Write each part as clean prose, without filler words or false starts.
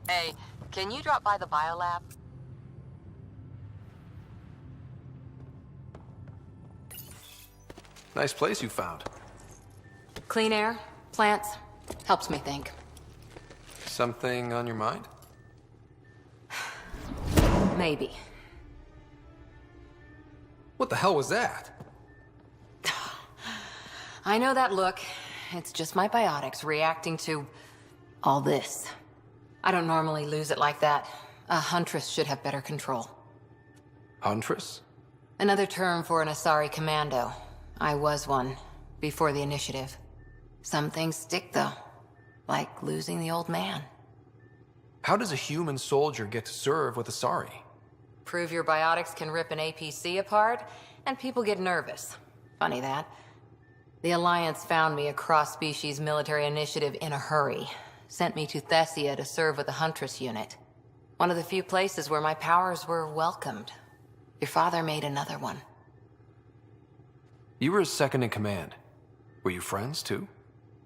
Hey, can you drop by the biolab? Nice place you found. Clean air, plants, helps me think. Something on your mind? Maybe. What the hell was that? I know that look. It's just my biotics reacting to all this. I don't normally lose it like that. A huntress should have better control. Huntress? Another term for an Asari commando. I was one, before the initiative. Some things stick, though. Like losing the old man. How does a human soldier get to serve with Asari? Prove your biotics can rip an APC apart, and people get nervous. Funny that. The Alliance found me a cross-species military initiative in a hurry. Sent me to Thessia to serve with the Huntress unit. One of the few places where my powers were welcomed. Your father made another one. You were his second in command. Were you friends, too?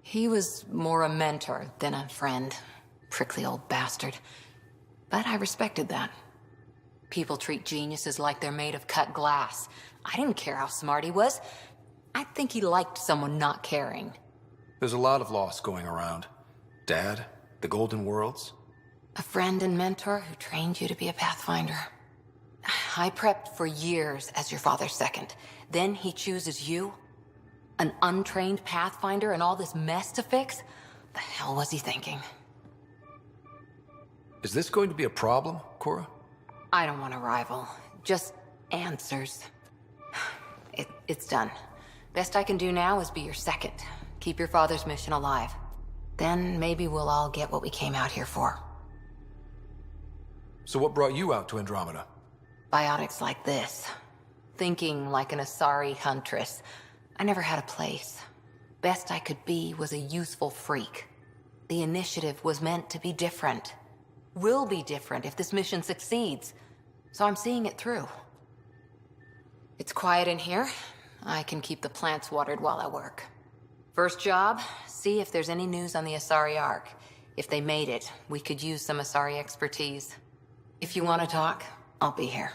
He was more a mentor than a friend. Prickly old bastard. But I respected that. People treat geniuses like they're made of cut glass. I didn't care how smart he was. I think he liked someone not caring. There's a lot of loss going around. Dad, the Golden Worlds. A friend and mentor who trained you to be a Pathfinder. I prepped for years as your father's second. Then he chooses you? An untrained Pathfinder and all this mess to fix? The hell was he thinking? Is this going to be a problem, Cora? I don't want a rival. Just answers. It's done. Best I can do now is be your second. Keep your father's mission alive. Then maybe we'll all get what we came out here for. So what brought you out to Andromeda? Biotics like this. Thinking like an Asari huntress. I never had a place. Best I could be was a useful freak. The initiative was meant to be different. Will be different if this mission succeeds. So I'm seeing it through. It's quiet in here. I can keep the plants watered while I work. First job, see if there's any news on the Asari Ark. If they made it, we could use some Asari expertise. If you want to talk, I'll be here.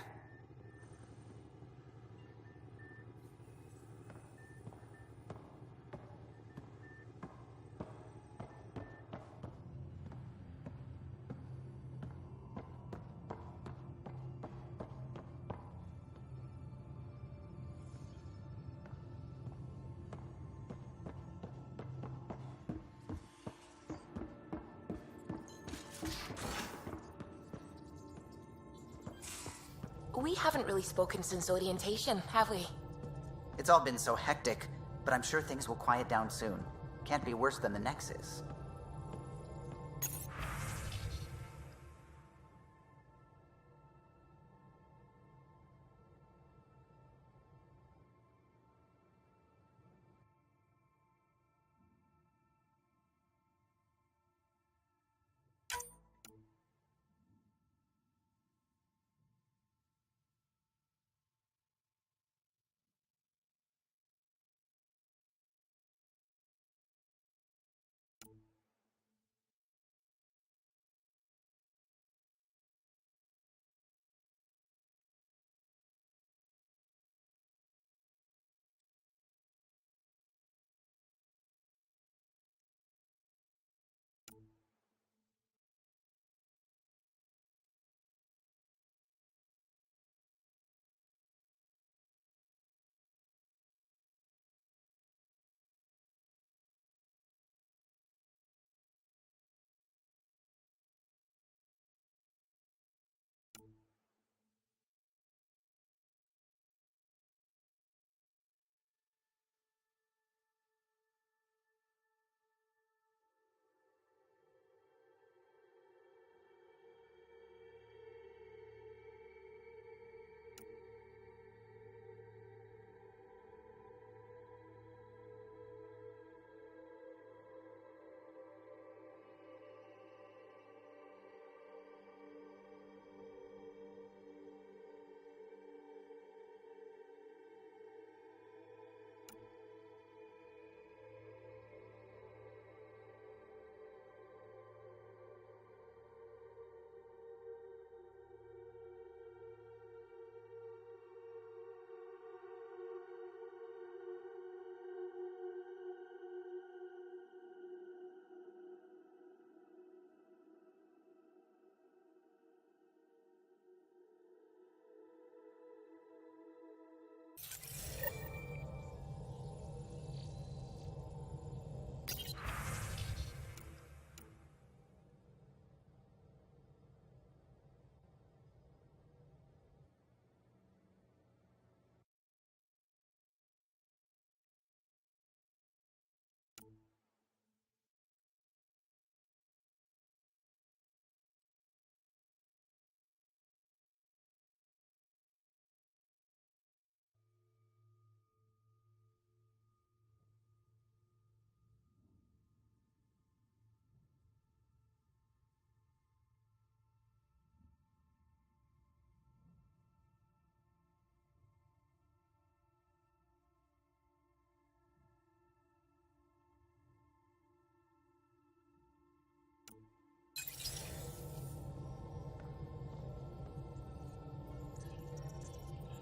We haven't really spoken since orientation, have we? It's all been so hectic, but I'm sure things will quiet down soon. Can't be worse than the Nexus.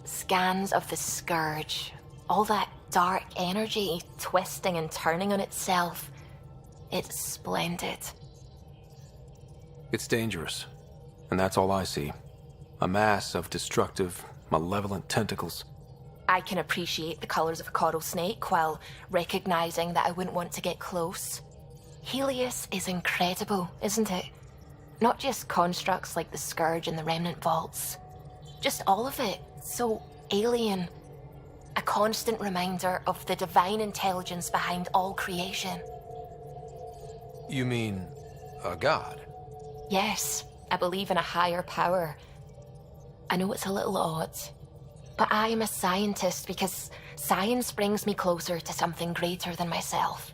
Scans of the Scourge. All that dark energy twisting and turning on itself. It's splendid. It's dangerous. And that's all I see. A mass of destructive, malevolent tentacles. I can appreciate the colors of a coral snake while recognizing that I wouldn't want to get close. Helios is incredible, isn't it? Not just constructs like the Scourge and the Remnant Vaults. Just all of it. So alien. A constant reminder of the divine intelligence behind all creation. You mean a god? Yes, I believe in a higher power. I know it's a little odd, but I am a scientist because science brings me closer to something greater than myself.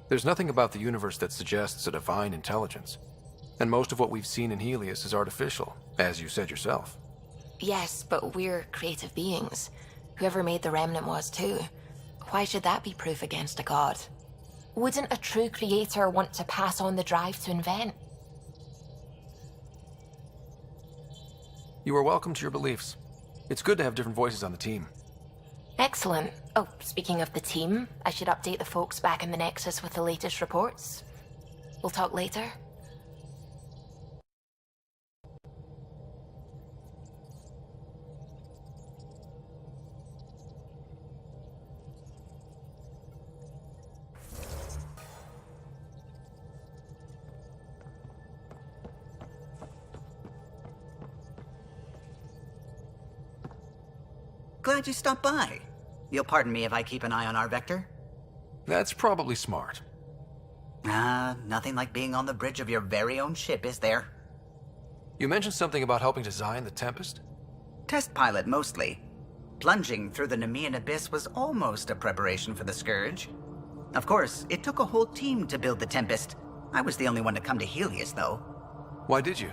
There's nothing about the universe that suggests a divine intelligence. And most of what we've seen in Helios is artificial, as you said yourself. Yes, but we're creative beings. Whoever made the Remnant was too. Why should that be proof against a god? Wouldn't a true creator want to pass on the drive to invent? You are welcome to your beliefs. It's good to have different voices on the team. Excellent. Oh, speaking of the team, I should update the folks back in the Nexus with the latest reports. We'll talk later. Glad you stopped by. You'll pardon me if I keep an eye on our vector? That's probably smart. Nothing like being on the bridge of your very own ship, is there? You mentioned something about helping design the Tempest? Test pilot, mostly. Plunging through the Nemean abyss was almost a preparation for the Scourge. Of course, it took a whole team to build the Tempest. I was the only one to come to Helios, though. Why did you?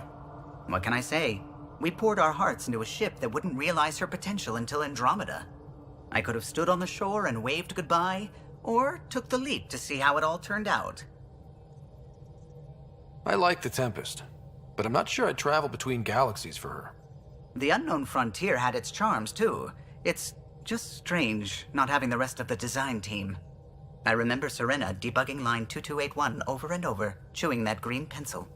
What can I say? We poured our hearts into a ship that wouldn't realize her potential until Andromeda. I could have stood on the shore and waved goodbye, or took the leap to see how it all turned out. I like the Tempest, but I'm not sure I'd travel between galaxies for her. The unknown frontier had its charms, too. It's just strange not having the rest of the design team. I remember Serena debugging line 2281 over and over, chewing that green pencil.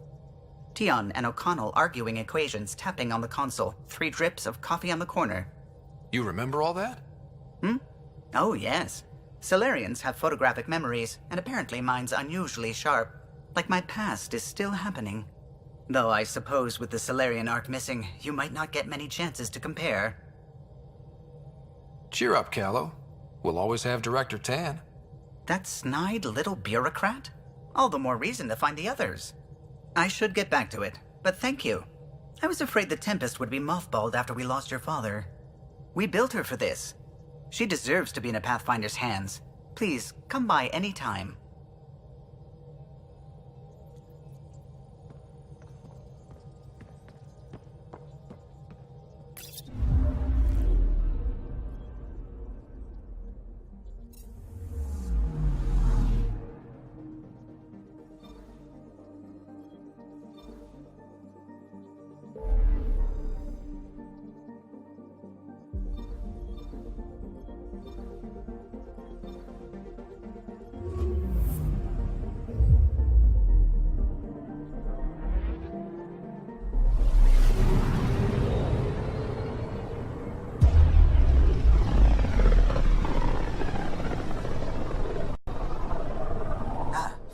Tion and O'Connell arguing equations, tapping on the console, 3 drips of coffee on the corner. You remember all that? Oh, yes. Solarians have photographic memories, and apparently mine's unusually sharp. Like my past is still happening. Though I suppose with the Solarian arc missing, you might not get many chances to compare. Cheer up, Callow. We'll always have Director Tan. That snide little bureaucrat? All the more reason to find the others. I should get back to it, but thank you. I was afraid the Tempest would be mothballed after we lost your father. We built her for this. She deserves to be in a Pathfinder's hands. Please, come by any time.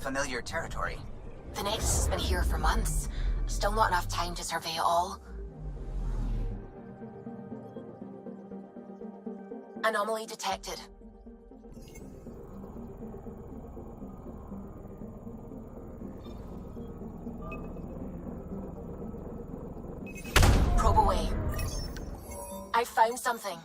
Familiar territory. The Nexus has been here for months. Still not enough time to survey it all. Anomaly detected. Probe away. I found something.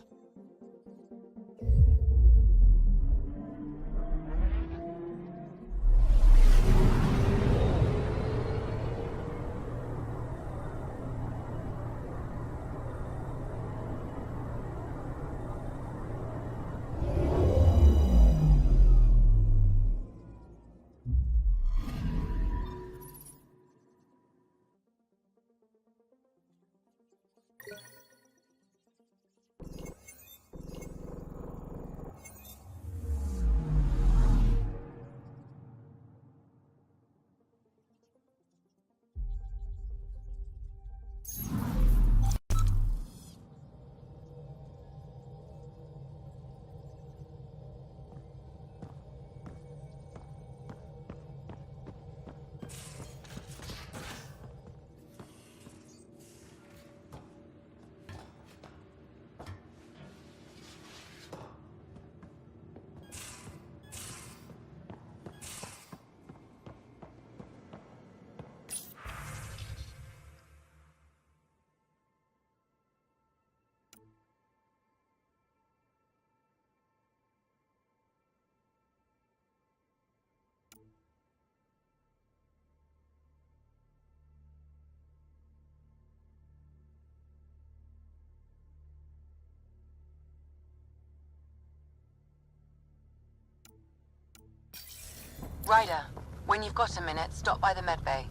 Ryder, when you've got a minute, stop by the medbay.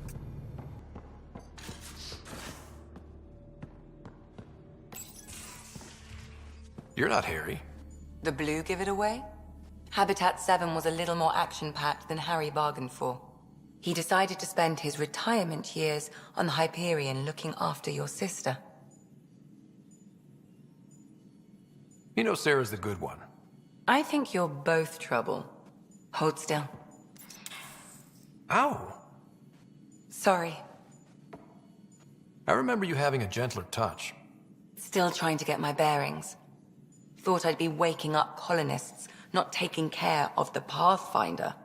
You're not Harry. The blue give it away? Habitat 7 was a little more action-packed than Harry bargained for. He decided to spend his retirement years on the Hyperion looking after your sister. You know Sarah's the good one. I think you're both trouble. Hold still. Ow! Sorry. I remember you having a gentler touch. Still trying to get my bearings. Thought I'd be waking up colonists, not taking care of the Pathfinder.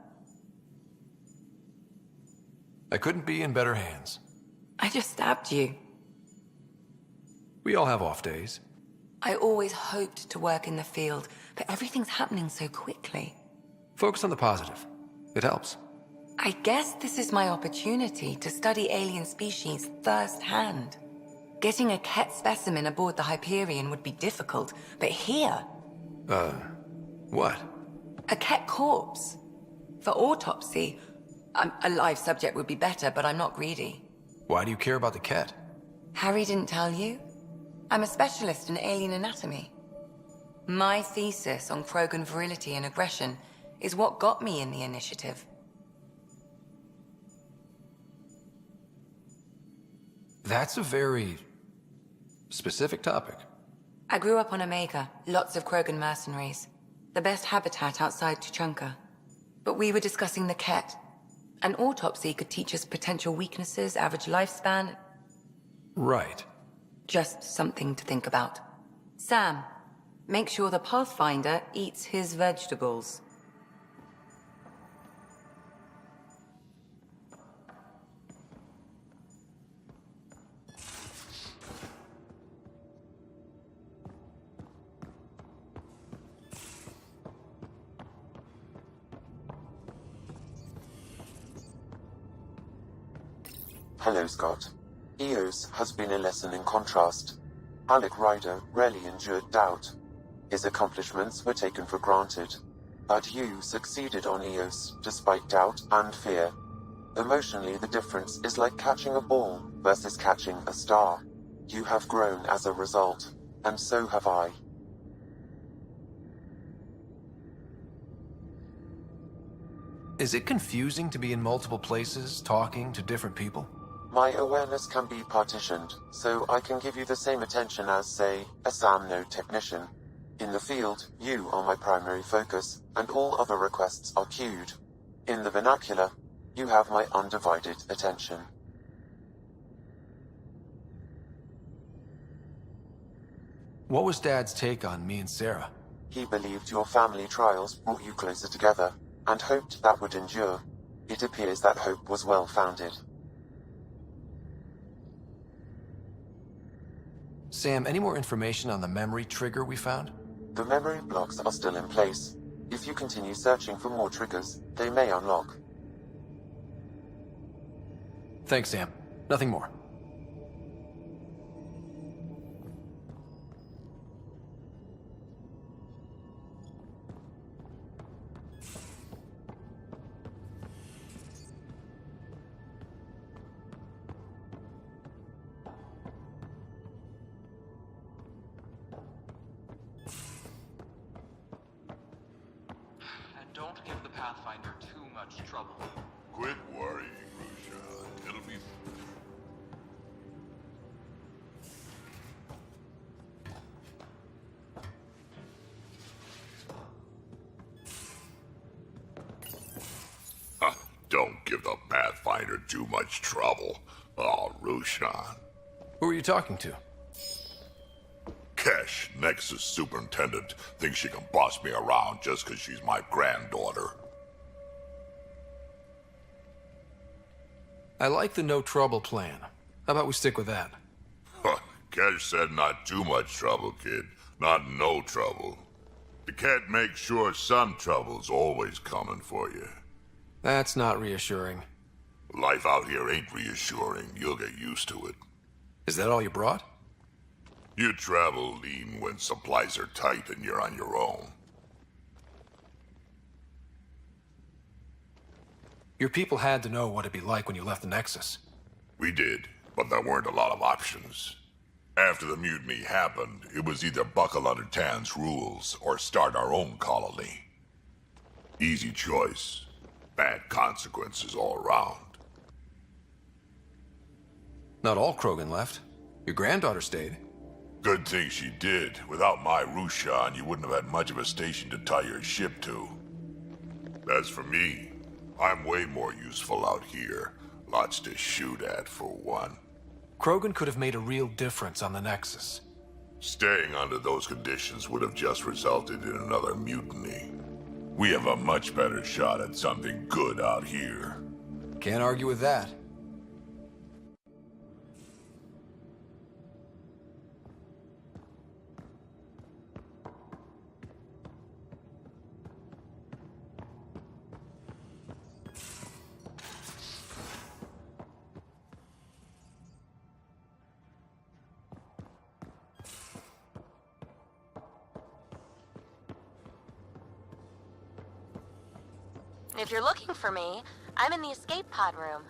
I couldn't be in better hands. I just stabbed you. We all have off days. I always hoped to work in the field, but everything's happening so quickly. Focus on the positive. It helps. I guess this is my opportunity to study alien species firsthand. Getting a Ket specimen aboard the Hyperion would be difficult, but here... What? A Ket corpse. For autopsy, a live subject would be better, but I'm not greedy. Why do you care about the cat? Harry didn't tell you? I'm a specialist in alien anatomy. My thesis on Krogan virility and aggression is what got me in the initiative. That's a very specific topic. I grew up on Omega, lots of Krogan mercenaries. The best habitat outside Tuchanka. But we were discussing the Ket. An autopsy could teach us potential weaknesses, average lifespan. Right. Just something to think about. Sam, make sure the Pathfinder eats his vegetables. Hello, Scott. EOS has been a lesson in contrast. Alec Ryder rarely endured doubt. His accomplishments were taken for granted. But you succeeded on EOS despite doubt and fear. Emotionally, the difference is like catching a ball versus catching a star. You have grown as a result, and so have I. Is it confusing to be in multiple places, talking to different people? My awareness can be partitioned, so I can give you the same attention as, say, a SAM node technician. In the field, you are my primary focus, and all other requests are queued. In the vernacular, you have my undivided attention. What was Dad's take on me and Sarah? He believed your family trials brought you closer together, and hoped that would endure. It appears that hope was well-founded. Sam, any more information on the memory trigger we found? The memory blocks are still in place. If you continue searching for more triggers, they may unlock. Thanks, Sam. Nothing more. Don't give the Pathfinder too much trouble. Quit worrying, Rusha. It'll be... give the Pathfinder too much trouble. Oh, Rushan. Who are you talking to? Kesh, Nexus superintendent, thinks she can boss me around just because she's my granddaughter. I like the no trouble plan. How about we stick with that? Kesh said not too much trouble, kid. Not no trouble. The cat makes sure some trouble's always coming for you. That's not reassuring. Life out here ain't reassuring. You'll get used to it. Is that all you brought? You travel lean when supplies are tight and you're on your own. Your people had to know what it'd be like when you left the Nexus. We did, but there weren't a lot of options. After the mutiny happened, it was either buckle under Tan's rules or start our own colony. Easy choice. Bad consequences all around. Not all Krogan left. Your granddaughter stayed. Good thing she did. Without my Rushan, you wouldn't have had much of a station to tie your ship to. As for me, I'm way more useful out here. Lots to shoot at, for one. Krogan could have made a real difference on the Nexus. Staying under those conditions would have just resulted in another mutiny. We have a much better shot at something good out here. Can't argue with that. If you're looking for me, I'm in the escape pod room.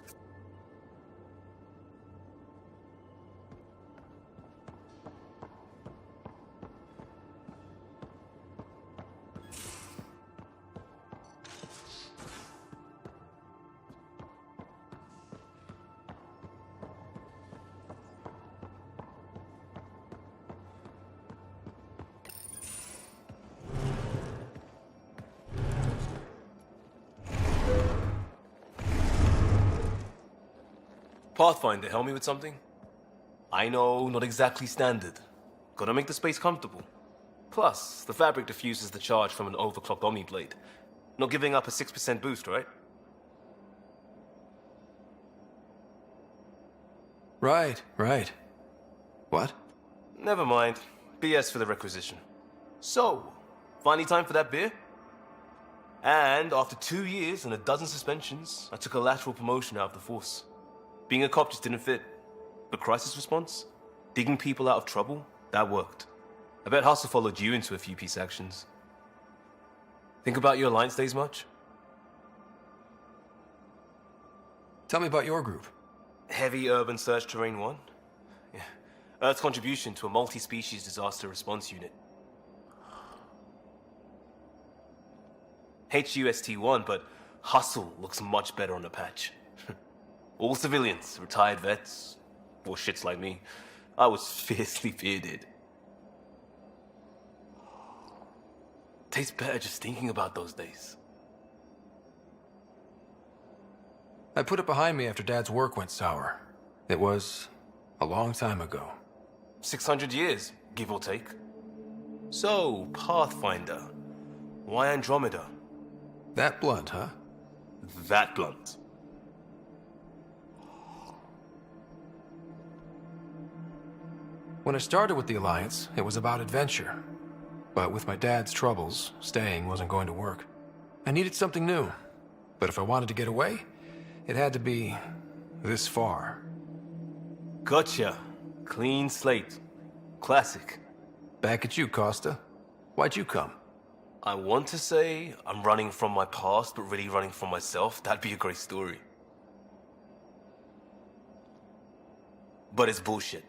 Pathfinder, help me with something? I know, not exactly standard. Gotta make the space comfortable. Plus, the fabric diffuses the charge from an overclocked Omni blade. Not giving up a 6% boost, right? Right. What? Never mind. BS for the requisition. So, finally time for that beer? And after 2 years and a dozen suspensions, I took a lateral promotion out of the force. Being a cop just didn't fit. But crisis response? Digging people out of trouble? That worked. I bet Hustle followed you into a few peace actions. Think about your Alliance days much? Tell me about your group. Heavy Urban Search Terrain 1? Yeah. Earth's contribution to a multi-species disaster response unit. HUST-1, but Hustle looks much better on the patch. All civilians, retired vets, or shits like me. I was fiercely bearded. Tastes better just thinking about those days. I put it behind me after Dad's work went sour. It was a long time ago. 600 years, give or take. So, Pathfinder. Why Andromeda? That blunt, huh? That blunt. When I started with the Alliance, it was about adventure. But with my dad's troubles, staying wasn't going to work. I needed something new. But if I wanted to get away, it had to be this far. Gotcha. Clean slate. Classic. Back at you, Costa. Why'd you come? I want to say I'm running from my past, but really running from myself. That'd be a great story. But it's bullshit.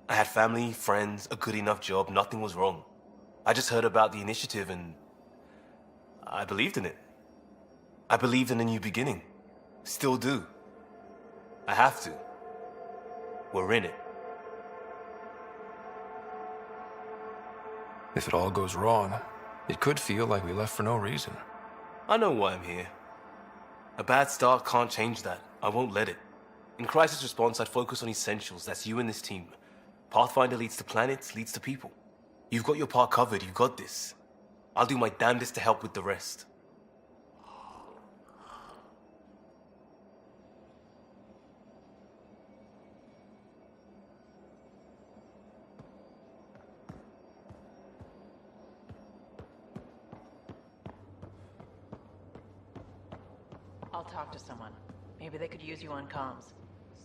I had family, friends, a good enough job, nothing was wrong. I just heard about the initiative and I believed in it. I believed in a new beginning. Still do. I have to. We're in it. If it all goes wrong, it could feel like we left for no reason. I know why I'm here. A bad start can't change that. I won't let it. In crisis response, I'd focus on essentials. That's you and this team. Pathfinder leads to planets, leads to people. You've got your part covered. You've got this. I'll do my damnedest to help with the rest. I'll talk to someone. Maybe they could use you on comms.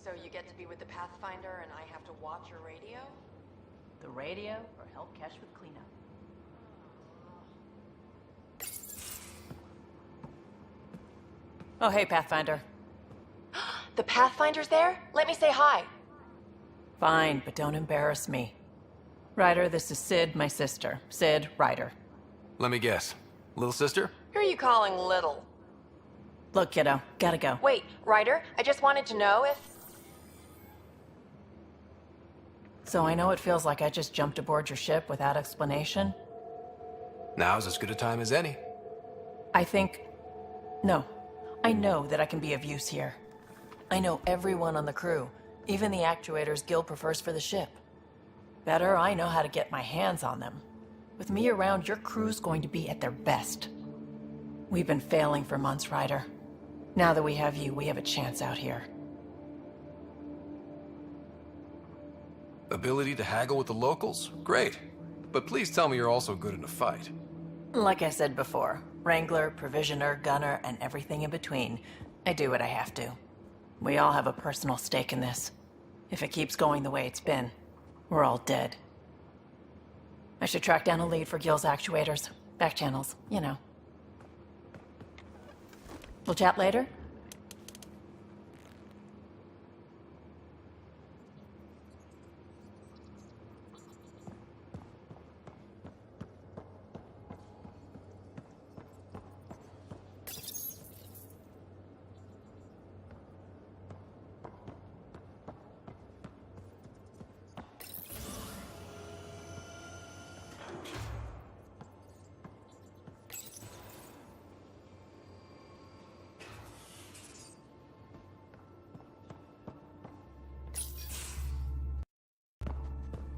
So you get to be with the Pathfinder and I have to watch your radio? The radio, or help Kesh with cleanup. Oh, hey, Pathfinder. The Pathfinder's there? Let me say hi. Fine, but don't embarrass me. Ryder, this is Sid, my sister. Sid, Ryder. Let me guess. Little sister? Who are you calling little? Look, kiddo, gotta go. Wait, Ryder, I just wanted to know if... So I know it feels like I just jumped aboard your ship without explanation. Now's as good a time as any. No. I know that I can be of use here. I know everyone on the crew, even the actuators Gil prefers for the ship. Better, I know how to get my hands on them. With me around, your crew's going to be at their best. We've been failing for months, Ryder. Now that we have you, we have a chance out here. Ability to haggle with the locals? Great. But please tell me you're also good in a fight. Like I said before, Wrangler, Provisioner, Gunner, and everything in between. I do what I have to. We all have a personal stake in this. If it keeps going the way it's been, we're all dead. I should track down a lead for Gil's actuators. Back channels, you know. We'll chat later?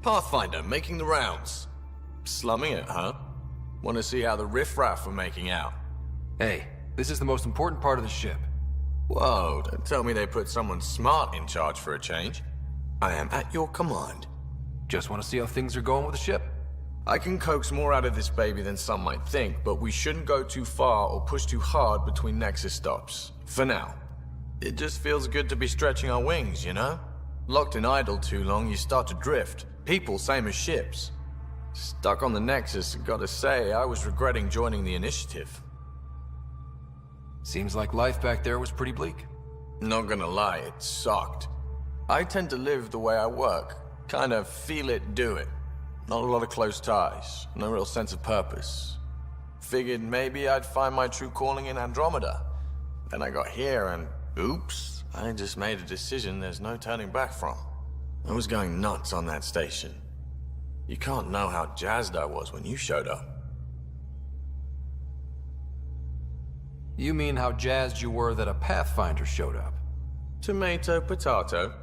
Pathfinder, making the rounds. Slumming it, huh? Want to see how the riffraff are making out? Hey, this is the most important part of the ship. Whoa, don't tell me they put someone smart in charge for a change. I am at your command. Just want to see how things are going with the ship? I can coax more out of this baby than some might think, but we shouldn't go too far or push too hard between Nexus stops. For now. It just feels good to be stretching our wings, you know? Locked and idle too long, you start to drift. People, same as ships. Stuck on the Nexus, gotta say, I was regretting joining the initiative. Seems like life back there was pretty bleak. Not gonna lie, it sucked. I tend to live the way I work. Kind of feel it, do it. Not a lot of close ties, no real sense of purpose. Figured maybe I'd find my true calling in Andromeda. Then I got here and, oops, I just made a decision there's no turning back from. I was going nuts on that station. You can't know how jazzed I was when you showed up. You mean how jazzed you were that a Pathfinder showed up? Tomato, potato.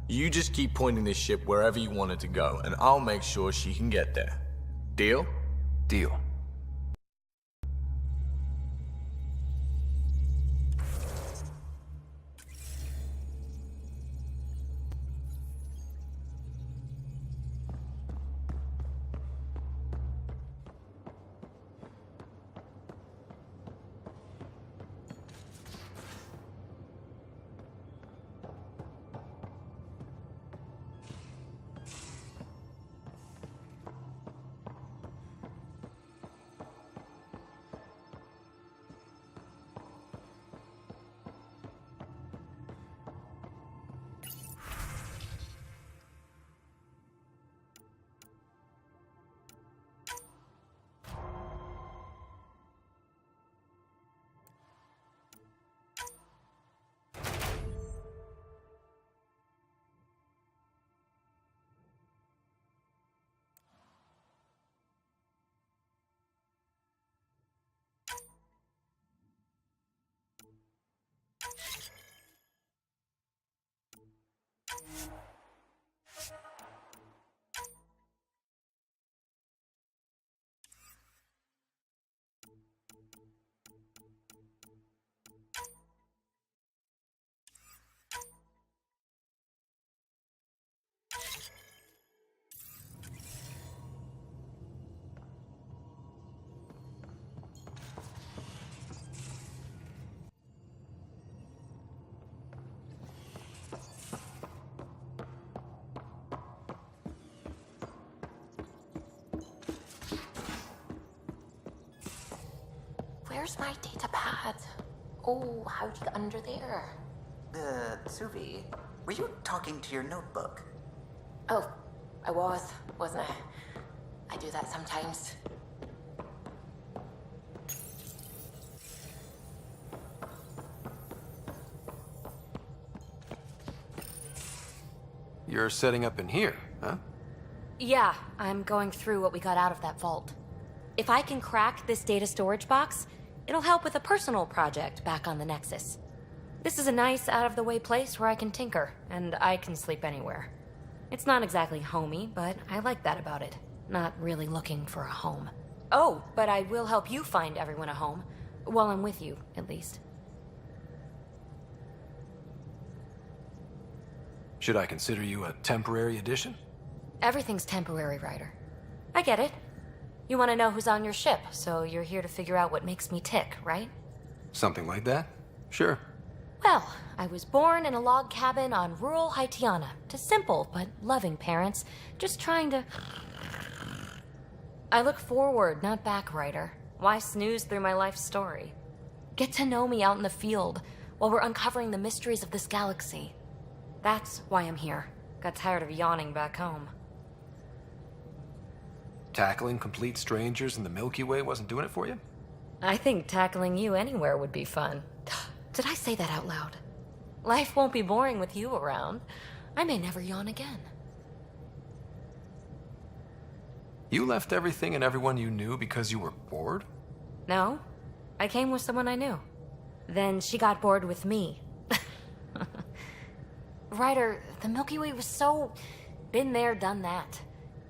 You just keep pointing this ship wherever you want it to go, and I'll make sure she can get there. Deal? Deal. Where's my data pad? Oh, how'd you get under there? Suvi, were you talking to your notebook? Oh, I wasn't I? I do that sometimes. You're setting up in here, huh? Yeah, I'm going through what we got out of that vault. If I can crack this data storage box, it'll help with a personal project back on the Nexus. This is a nice, out-of-the-way place where I can tinker, and I can sleep anywhere. It's not exactly homey, but I like that about it. Not really looking for a home. Oh, but I will help you find everyone a home. While I'm with you, at least. Should I consider you a temporary addition? Everything's temporary, Ryder. I get it. You want to know who's on your ship, so you're here to figure out what makes me tick, right? Something like that? Sure. Well, I was born in a log cabin on rural Haitiana to simple but loving parents, just trying to... I look forward, not back, Ryder. Why snooze through my life story? Get to know me out in the field while we're uncovering the mysteries of this galaxy. That's why I'm here. Got tired of yawning back home. Tackling complete strangers in the Milky Way wasn't doing it for you? I think tackling you anywhere would be fun. Did I say that out loud? Life won't be boring with you around. I may never yawn again. You left everything and everyone you knew because you were bored? No, I came with someone I knew. Then she got bored with me. Ryder, the Milky Way was so... been there, done that.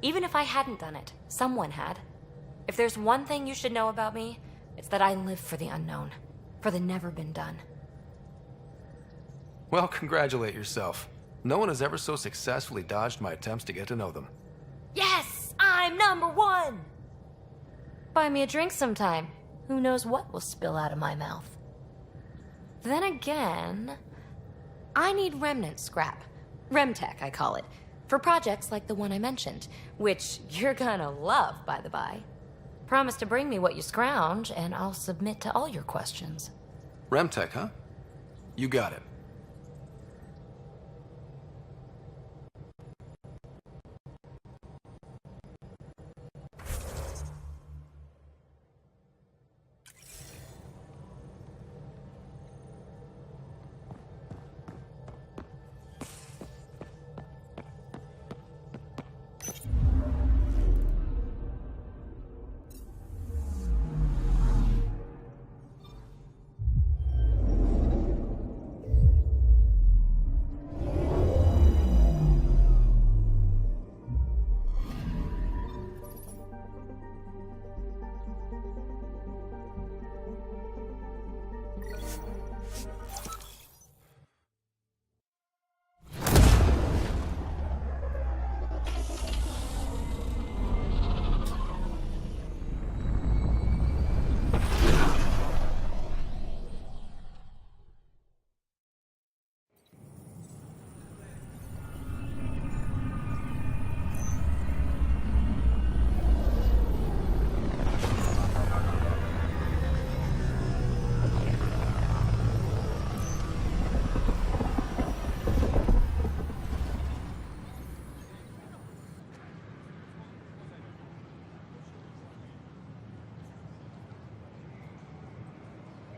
Even if I hadn't done it, someone had. If there's one thing you should know about me, it's that I live for the unknown. For the never been done. Well, congratulate yourself. No one has ever so successfully dodged my attempts to get to know them. Yes! I'm #1! Buy me a drink sometime. Who knows what will spill out of my mouth. Then again... I need remnant scrap. Remtech, I call it. For projects like the one I mentioned. Which you're gonna love, by the by. Promise to bring me what you scrounge, and I'll submit to all your questions. Remtech, huh? You got it.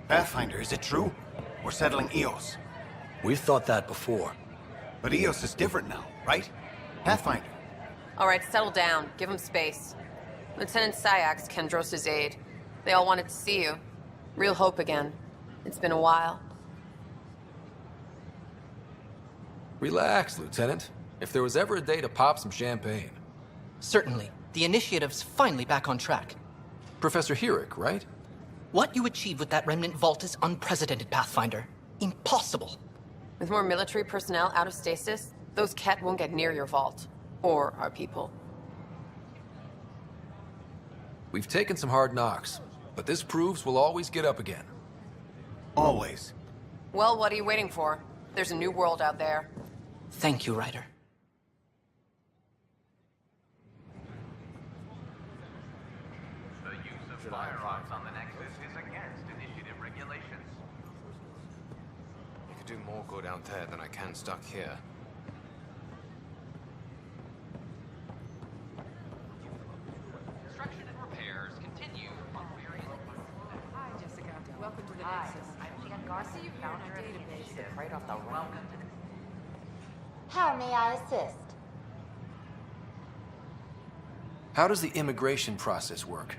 Pathfinder, is it true? We're settling Eos. We've thought that before. But Eos is different now, right? Pathfinder. All right, settle down. Give him space. Lieutenant Syax, Kendros' aide. They all wanted to see you. Real hope again. It's been a while. Relax, Lieutenant. If there was ever a day to pop some champagne. Certainly. The initiative's finally back on track. Professor Herrick, right? What you achieved with that remnant vault is unprecedented, Pathfinder. Impossible. With more military personnel out of stasis, those Ket won't get near your vault. Or our people. We've taken some hard knocks, but this proves we'll always get up again. Always. Well, what are you waiting for? There's a new world out there. Thank you, Ryder. The use of firearms on the Nexus is against initiative regulations. I could do more good out there than I can stuck here. Construction and repairs continue on various... Hi, Jessica. Welcome to the Nexus. I'm Garcia, founder of the initiative. Right off the welcome. How may I assist? How does the immigration process work?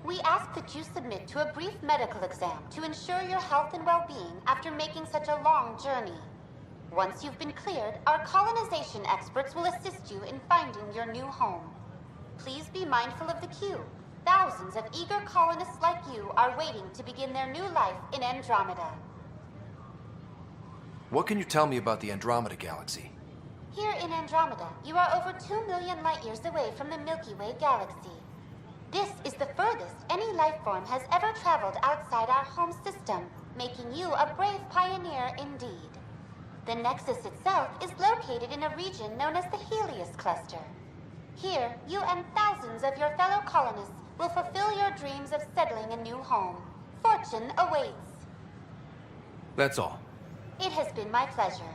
We ask that you submit to a brief medical exam to ensure your health and well-being after making such a long journey. Once you've been cleared, our colonization experts will assist you in finding your new home. Please be mindful of the queue. Thousands of eager colonists like you are waiting to begin their new life in Andromeda. What can you tell me about the Andromeda galaxy? Here in Andromeda, you are over 2 million light-years away from the Milky Way galaxy. This is the furthest any life form has ever traveled outside our home system, making you a brave pioneer indeed. The Nexus itself is located in a region known as the Helios Cluster. Here, you and thousands of your fellow colonists will fulfill your dreams of settling a new home. Fortune awaits. That's all. It has been my pleasure.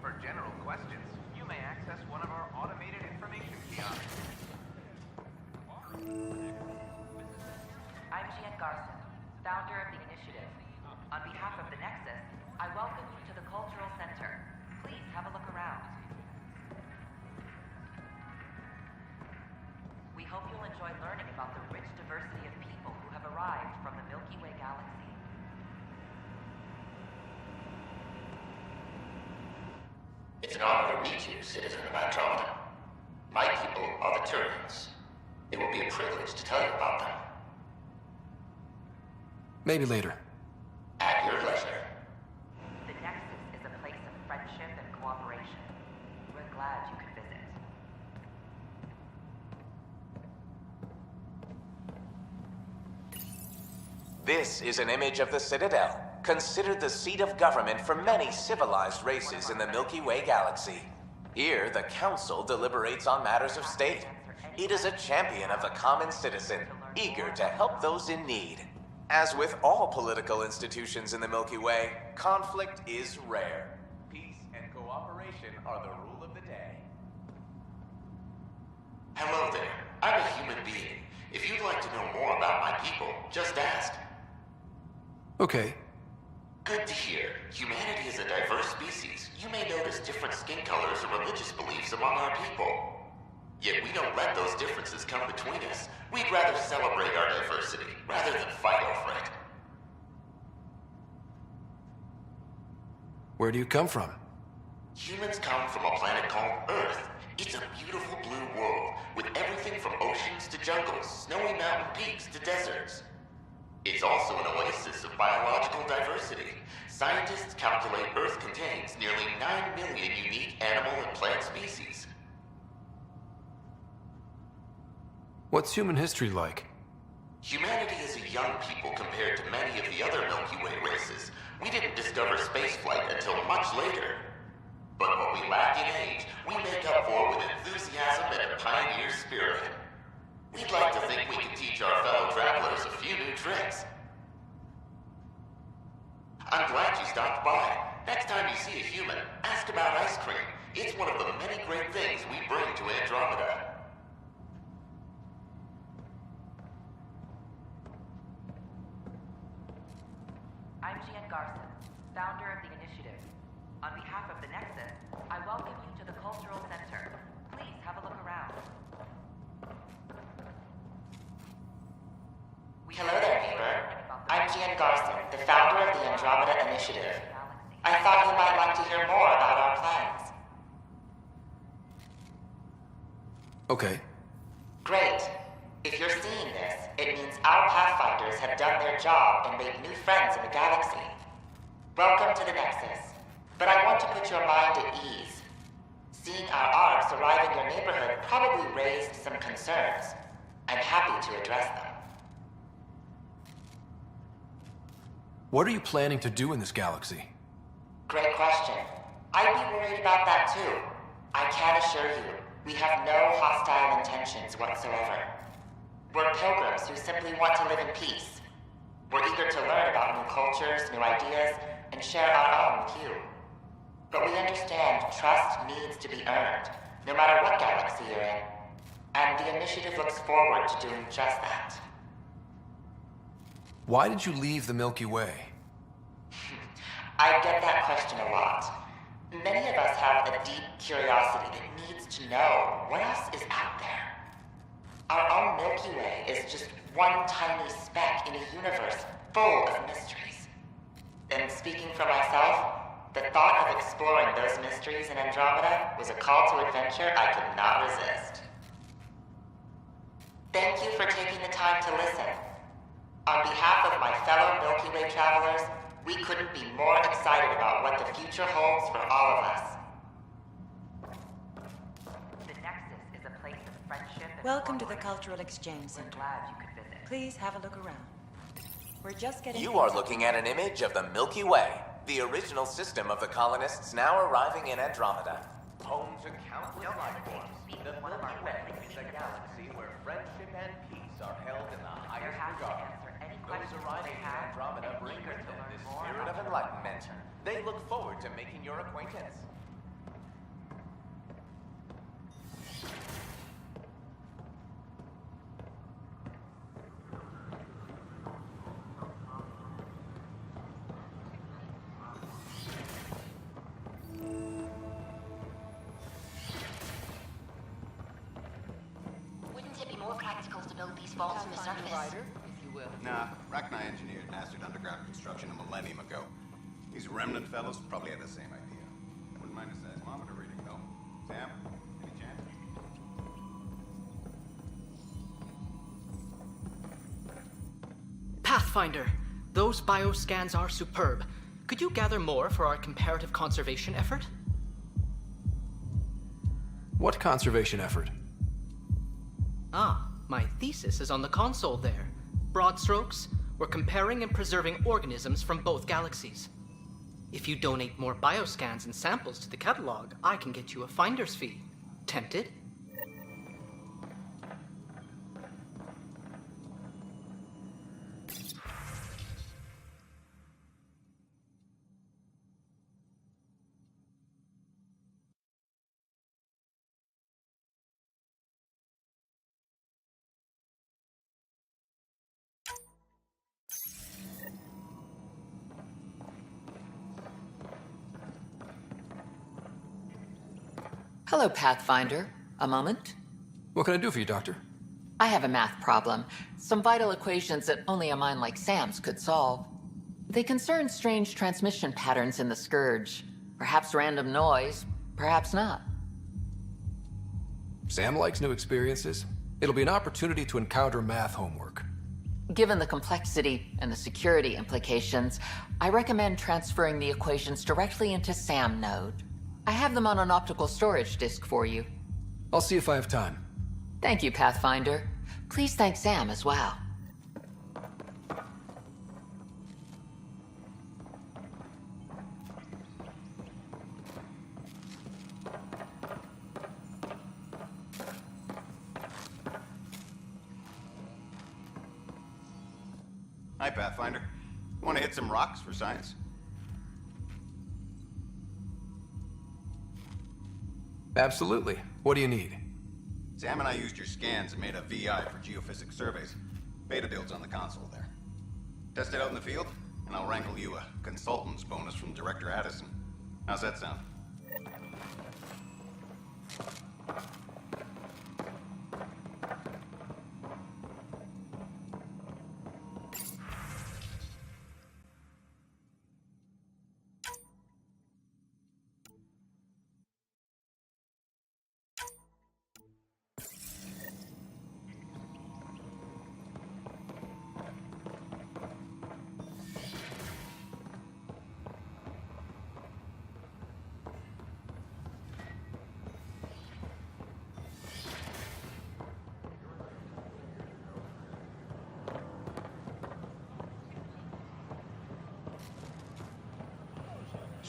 For general questions, you may access one of our automated information kiosks. I'm Jean Garson, founder of the initiative. On behalf of the Nexus, I welcome you to the Cultural Center. Please have a look around. We hope you'll enjoy learning about the rich diversity of people who have arrived from the Milky Way galaxy. It's an honor to meet you, citizen of Andromeda. My people are the Turians. It will be a privilege to tell you about them. Maybe later. At your leisure. The Nexus is a place of friendship and cooperation. We're glad you could visit. This is an image of the Citadel, considered the seat of government for many civilized races in the Milky Way galaxy. Here, the Council deliberates on matters of state. It is a champion of the common citizen, eager to help those in need. As with all political institutions in the Milky Way, conflict is rare. Peace and cooperation are the rule of the day. Hello there. I'm a human being. If you'd like to know more about my people, just ask. Okay. Good to hear. Humanity is a diverse species. You may notice different skin colors or religious beliefs among our people. Yet we don't let those differences come between us. We'd rather celebrate our diversity, rather than fight over it. Where do you come from? Humans come from a planet called Earth. It's a beautiful blue world, with everything from oceans to jungles, snowy mountain peaks to deserts. It's also an oasis of biological diversity. Scientists calculate Earth contains nearly 9 million unique animal and plant species. What's human history like? Humanity is a young people compared to many of the other Milky Way races. We didn't discover spaceflight until much later. But what we lack in age, we make up for with enthusiasm and a pioneer spirit. We'd like to think we can teach our fellow travelers a few new tricks. I'm glad you stopped by. Next time you see a human, ask about ice cream. It's one of the many great things we bring to Andromeda. I'm Jean Garson, founder of the initiative. On behalf of the Nexus, I welcome you to the Cultural Center. Please have a look around. Hello there, neighbor. I'm Jean Garson, the founder of the Andromeda Initiative. I thought you might like to hear more about our plans. Okay. Great. If you're seeing this, it means our Pathfinders have done their job and made new friends in the galaxy. Welcome to the Nexus. But I want to put your mind at ease. Seeing our arcs arrive in your neighborhood probably raised some concerns. I'm happy to address them. What are you planning to do in this galaxy? Great question. I'd be worried about that too. I can assure you, we have no hostile intentions whatsoever. We're pilgrims who simply want to live in peace. We're eager to learn about new cultures, new ideas, and share our own with you. But we understand trust needs to be earned, no matter what galaxy you're in. And the initiative looks forward to doing just that. Why did you leave the Milky Way? I get that question a lot. Many of us have a deep curiosity that needs to know what else is out there. Our own Milky Way is just one tiny speck in a universe full of mysteries. And speaking for myself, the thought of exploring those mysteries in Andromeda was a call to adventure I could not resist. Thank you for taking the time to listen. On behalf of my fellow Milky Way travelers, we couldn't be more excited about what the future holds for all of us. The Nexus is a place of friendship and Welcome to the Cultural Exchange Center. glad you could visit. Please have a look around. We're just getting... You are looking at an image of the Milky Way, the original system of the colonists now arriving in Andromeda. Home to countless life forms, the Milky Way is a galaxy where friendship and peace are held in the highest regard. Those arriving in Andromeda bring with them this spirit of enlightenment. They look forward to making your acquaintance. Wouldn't it be more practical to build these vaults on the surface? Nah, Rachni engineered mastered underground construction a millennium ago. These remnant fellows probably had the same idea. Wouldn't mind a seismometer reading, though. Sam, any chance? Pathfinder, those bioscans are superb. Could you gather more for our comparative conservation effort? What conservation effort? Ah, my thesis is on the console there. Broad strokes, we're comparing and preserving organisms from both galaxies. If you donate more bioscans and samples to the catalog, I can get you a finder's fee. Tempted? Hello, Pathfinder. A moment? What can I do for you, Doctor? I have a math problem. Some vital equations that only a mind like Sam's could solve. They concern strange transmission patterns in the Scourge. Perhaps random noise, perhaps not. Sam likes new experiences. It'll be an opportunity to encounter math homework. Given the complexity and the security implications, I recommend transferring the equations directly into SAM node. I have them on an optical storage disk for you. I'll see if I have time. Thank you, Pathfinder. Please thank Sam as well. Hi, Pathfinder. Want to hit some rocks for science? Absolutely. What do you need? Sam and I used your scans and made a VI for geophysics surveys. Beta builds on the console there. Test it out in the field, and I'll wrangle you a consultant's bonus from Director Addison. How's that sound?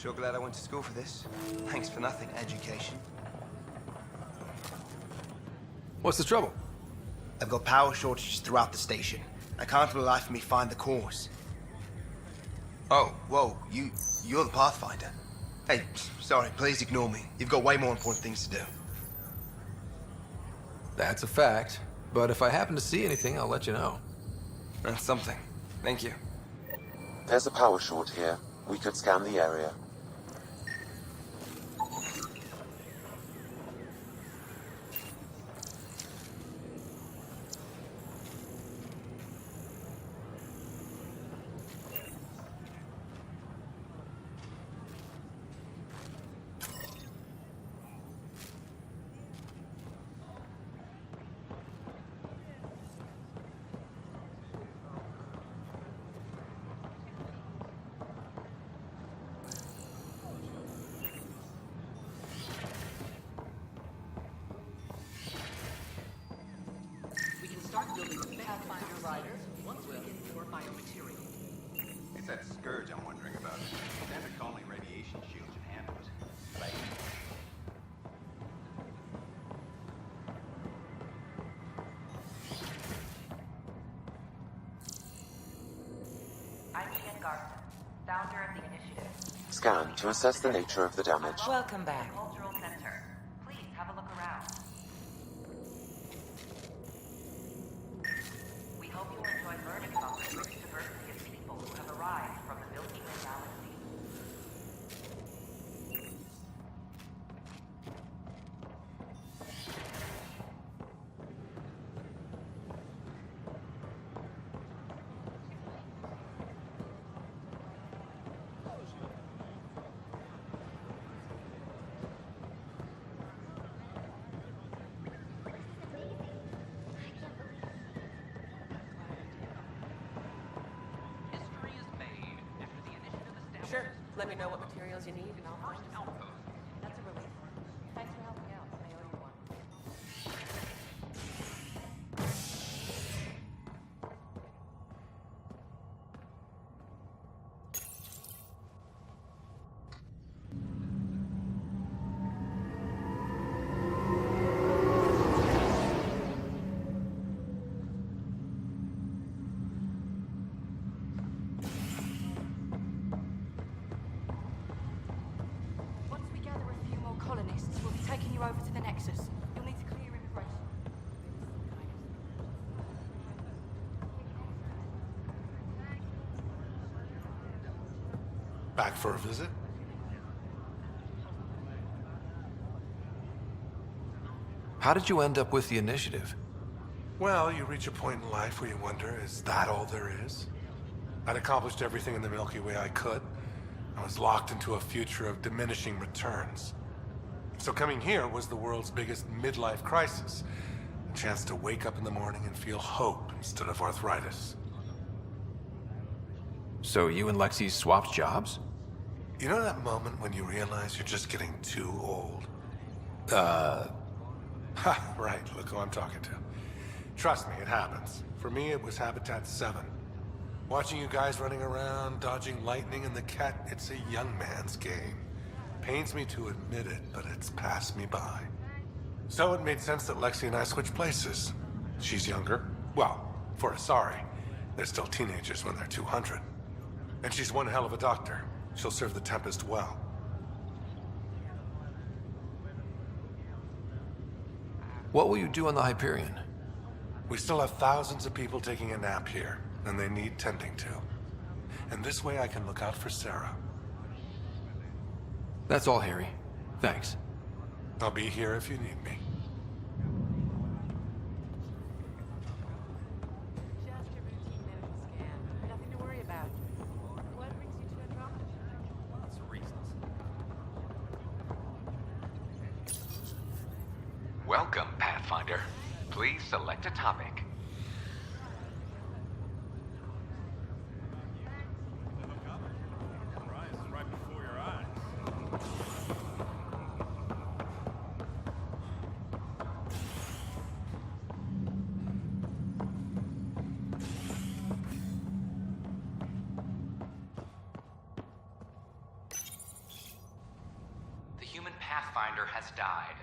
Sure glad I went to school for this. Thanks for nothing, education. What's the trouble? I've got power shortages throughout the station. I can't for the life of me find the cause. Oh, whoa, you're the Pathfinder. Hey, sorry, please ignore me. You've got way more important things to do. That's a fact. But if I happen to see anything, I'll let you know. That's something. Thank you. There's a power short here. We could scan the area. We can start building the Pathfinder riders once we get more biomaterial. It's that scourge I'm wondering about. Standard colony radiation shield should handle it. Right. I'm Ian Garson, founder of the initiative. Scan to assess the nature of the damage. Welcome back. Cultural Center. Please have a look around. We hope you'll enjoy learning about the rich diversity of people who have arrived from the Milky Way galaxy. Sure. Let me know what materials you need and I'll find them. That's a relief. Thanks for helping out. I owe you one. Once we gather a few more colonists, we'll be taking you over to the Nexus. You'll need to clear immigration. Back for a visit? How did you end up with the initiative? Well, you reach a point in life where you wonder, is that all there is? I'd accomplished everything in the Milky Way I could. I was locked into a future of diminishing returns. So coming here was the world's biggest midlife crisis. A chance to wake up in the morning and feel hope instead of arthritis. So you and Lexi swapped jobs? You know that moment when you realize you're just getting too old? Ha, right, look who I'm talking to. Trust me, it happens. For me, it was Habitat 7. Watching you guys running around, dodging lightning and the cat, it's a young man's game. Pains me to admit it, but it's passed me by. So it made sense that Lexi and I switched places. She's younger. Well, for Asari. They're still teenagers when they're 200. And she's one hell of a doctor. She'll serve the Tempest well. What will you do on the Hyperion? We still have thousands of people taking a nap here, and they need tending to. And this way I can look out for Sarah. That's all, Harry. Thanks. I'll be here if you need me. Just a routine medical scan. Nothing to worry about. What brings you to Andromeda? Lots of reasons. Welcome, Pathfinder. Please select a topic. Pathfinder has died.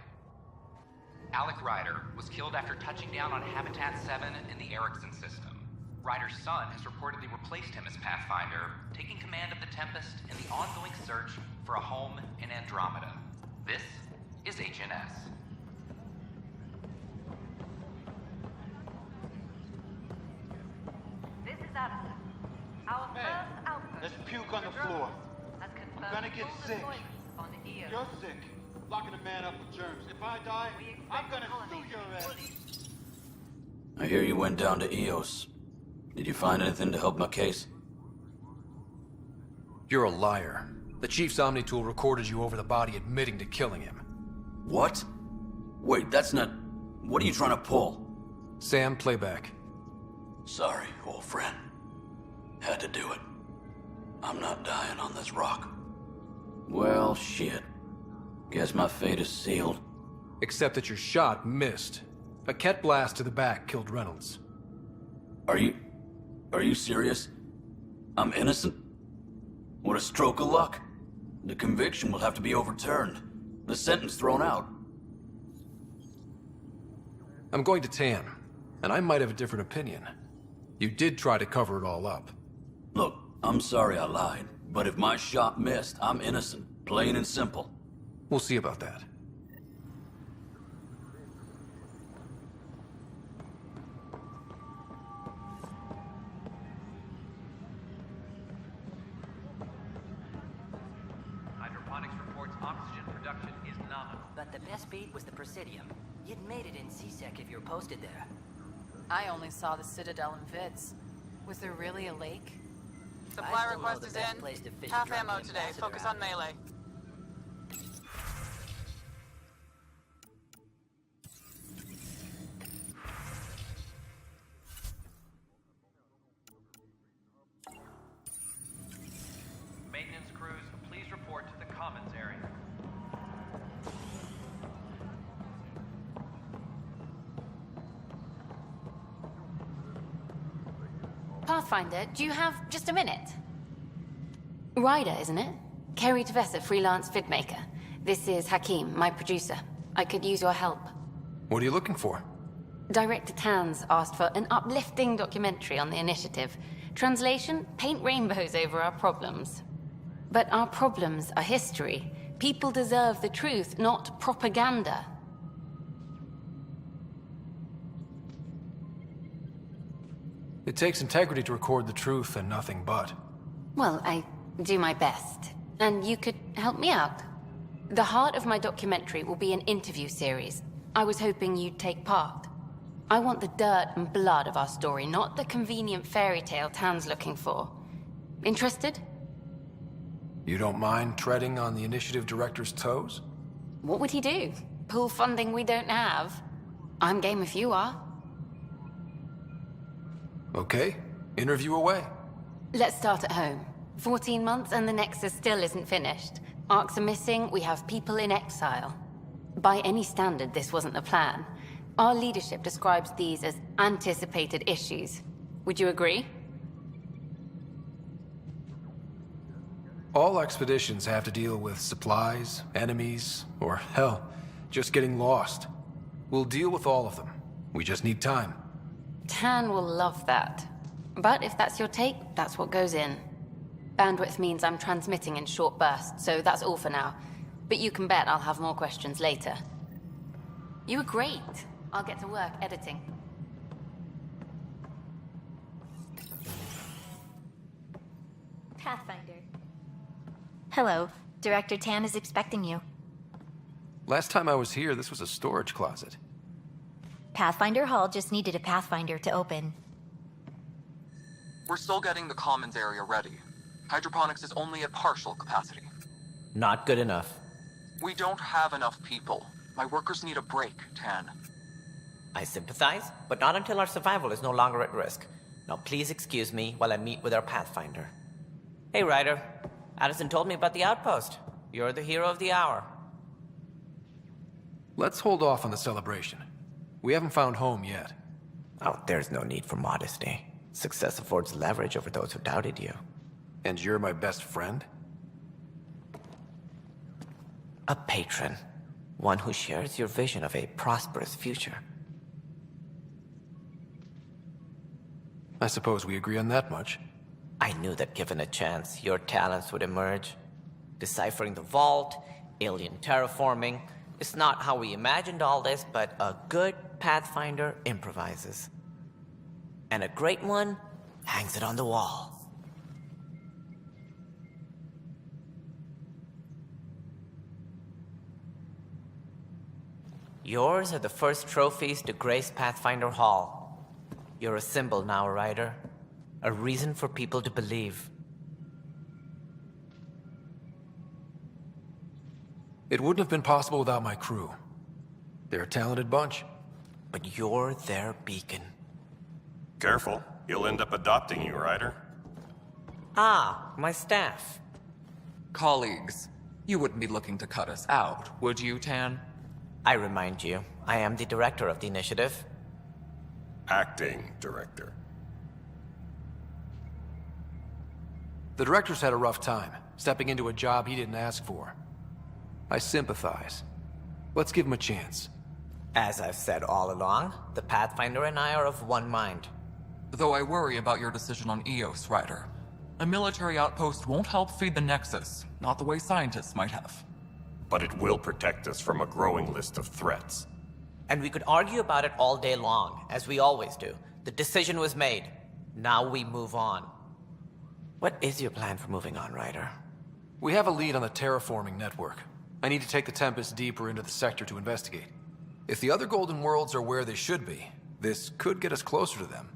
Alec Ryder was killed after touching down on Habitat 7 in the Erickson system. Ryder's son has reportedly replaced him as Pathfinder, taking command of the Tempest in the ongoing search for a home in Andromeda. This is HNS. This is Addison. Our first outpost. There's puke on the floor. Has confirmed I'm gonna get full sick. deployment on EO. You're sick. Locking a man up with germs. If I die, I'm gonna sue your ass. I hear you went down to EOS. Did you find anything to help my case? You're a liar. The Chief's Omni-tool recorded you over the body admitting to killing him. What? Wait, that's not... What are you trying to pull? Sam, playback. Sorry, old friend. Had to do it. I'm not dying on this rock. Well, shit. Guess my fate is sealed. Except that your shot missed. A Ket blast to the back killed Reynolds. Are you serious? I'm innocent? What a stroke of luck. The conviction will have to be overturned. The sentence thrown out. I'm going to Tan, and I might have a different opinion. You did try to cover it all up. Look, I'm sorry I lied, but if my shot missed, I'm innocent. Plain and simple. We'll see about that. Hydroponics reports oxygen production is nominal. But the best beat was the Presidium. You'd made it in CSEC if you were posted there. I only saw the Citadel in vids. Was there really a lake? Supply request is in. Half ammo today. Focus on melee. Maintenance crews, please report to the commons area. Pathfinder, do you have just a minute? Ryder, isn't it? Kerry Tavessa, freelance vidmaker. This is Hakeem, my producer. I could use your help. What are you looking for? Director Tans asked for an uplifting documentary on the initiative. Translation, paint rainbows over our problems. But our problems are history. People deserve the truth, not propaganda. It takes integrity to record the truth and nothing but. Well, I do my best. And you could help me out. The heart of my documentary will be an interview series. I was hoping you'd take part. I want the dirt and blood of our story, not the convenient fairy tale Tan's looking for. Interested? You don't mind treading on the initiative director's toes? What would he do? Pull funding we don't have? I'm game if you are. Okay, interview away. Let's start at home. 14 months and the Nexus still isn't finished. Arcs are missing, we have people in exile. By any standard, this wasn't the plan. Our leadership describes these as anticipated issues. Would you agree? All expeditions have to deal with supplies, enemies, or hell, just getting lost. We'll deal with all of them. We just need time. Tan will love that. But if that's your take, that's what goes in. Bandwidth means I'm transmitting in short bursts, so that's all for now. But you can bet I'll have more questions later. You were great. I'll get to work editing. Pathfinder. Hello. Director Tan is expecting you. Last time I was here, this was a storage closet. Pathfinder Hall just needed a Pathfinder to open. We're still getting the commons area ready. Hydroponics is only at partial capacity. Not good enough. We don't have enough people. My workers need a break, Tan. I sympathize, but not until our survival is no longer at risk. Now please excuse me while I meet with our Pathfinder. Hey, Ryder. Addison told me about the outpost. You're the hero of the hour. Let's hold off on the celebration. We haven't found home yet. Oh, there's no need for modesty. Success affords leverage over those who doubted you. And you're my best friend? A patron. One who shares your vision of a prosperous future. I suppose we agree on that much. I knew that given a chance, your talents would emerge. Deciphering the vault, alien terraforming. It's not how we imagined all this, but a good Pathfinder improvises. And a great one hangs it on the wall. Yours are the first trophies to grace Pathfinder Hall. You're a symbol now, Ryder. A reason for people to believe. It wouldn't have been possible without my crew. They're a talented bunch. But you're their beacon. Careful. He'll end up adopting you, Ryder. Ah, my staff. Colleagues, you wouldn't be looking to cut us out, would you, Tan? I remind you, I am the director of the initiative. Acting director. The director's had a rough time, stepping into a job he didn't ask for. I sympathize. Let's give him a chance. As I've said all along, the Pathfinder and I are of one mind. Though I worry about your decision on Eos, Ryder. A military outpost won't help feed the Nexus, not the way scientists might have. But it will protect us from a growing list of threats. And we could argue about it all day long, as we always do. The decision was made. Now we move on. What is your plan for moving on, Ryder? We have a lead on the terraforming network. I need to take the Tempest deeper into the sector to investigate. If the other Golden Worlds are where they should be, this could get us closer to them.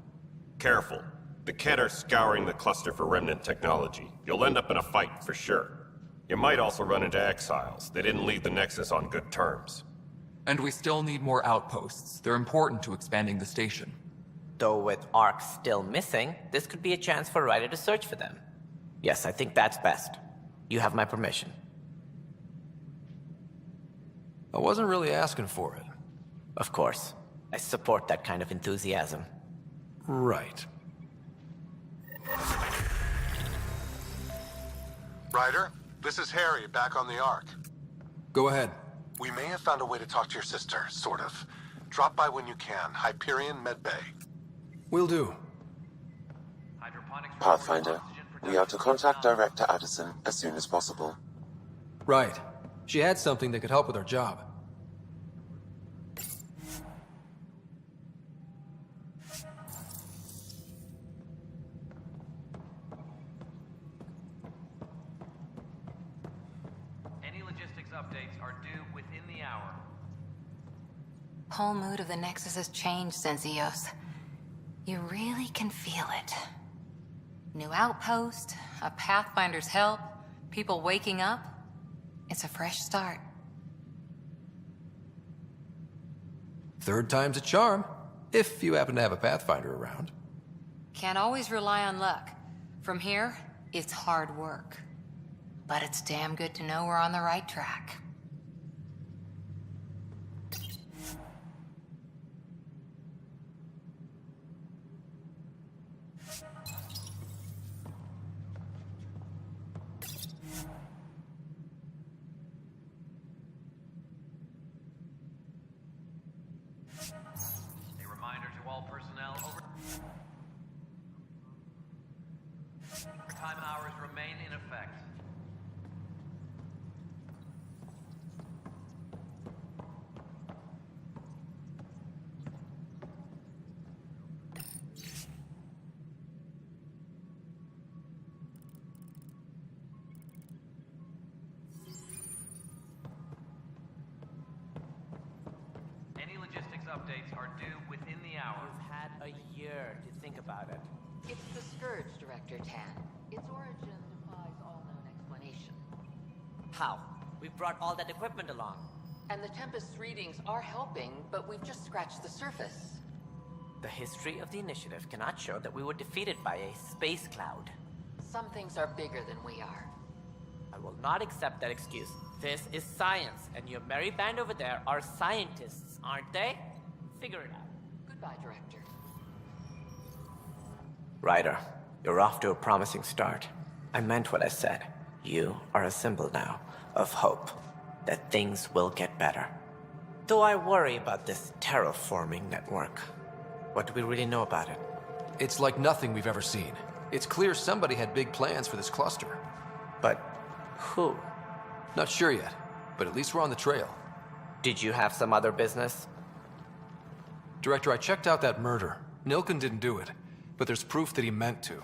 Careful. The Kett are scouring the cluster for remnant technology. You'll end up in a fight, for sure. You might also run into exiles. They didn't leave the Nexus on good terms. And we still need more outposts. They're important to expanding the station. Though with Ark still missing, this could be a chance for Ryder to search for them. Yes, I think that's best. You have my permission. I wasn't really asking for it. Of course. I support that kind of enthusiasm. Right. Ryder, this is Harry, back on the Ark. Go ahead. We may have found a way to talk to your sister, sort of. Drop by when you can. Hyperion Med Bay. Will do. Pathfinder, we are to contact Director Addison as soon as possible. Right. She had something that could help with our job. Any logistics updates are due within the hour. Whole mood of the Nexus has changed since Eos. You really can feel it. New outpost, a Pathfinder's help, people waking up. It's a fresh start. Third time's a charm, if you happen to have a Pathfinder around. Can't always rely on luck. From here, it's hard work. But it's damn good to know we're on the right track. A reminder to all personnel overtime hours remain in effect. Any logistics updates are due within the hour. You've had a year to think about it. It's the Scourge, Director Tan. Its origin defies all known explanation. How? We brought all that equipment along. And the Tempest's readings are helping, but we've just scratched the surface. The history of the initiative cannot show that we were defeated by a space cloud. Some things are bigger than we are. I will not accept that excuse. This is science, and your merry band over there are scientists, aren't they? Figure it out. Goodbye, Director. Ryder, you're off to a promising start. I meant what I said. You are a symbol now of hope. that things will get better. Though I worry about this terraforming network. What do we really know about it? It's like nothing we've ever seen. It's clear somebody had big plans for this cluster. But who? Not sure yet, but at least we're on the trail. Did you have some other business? Director, I checked out that murder. Nilken didn't do it, but there's proof that he meant to.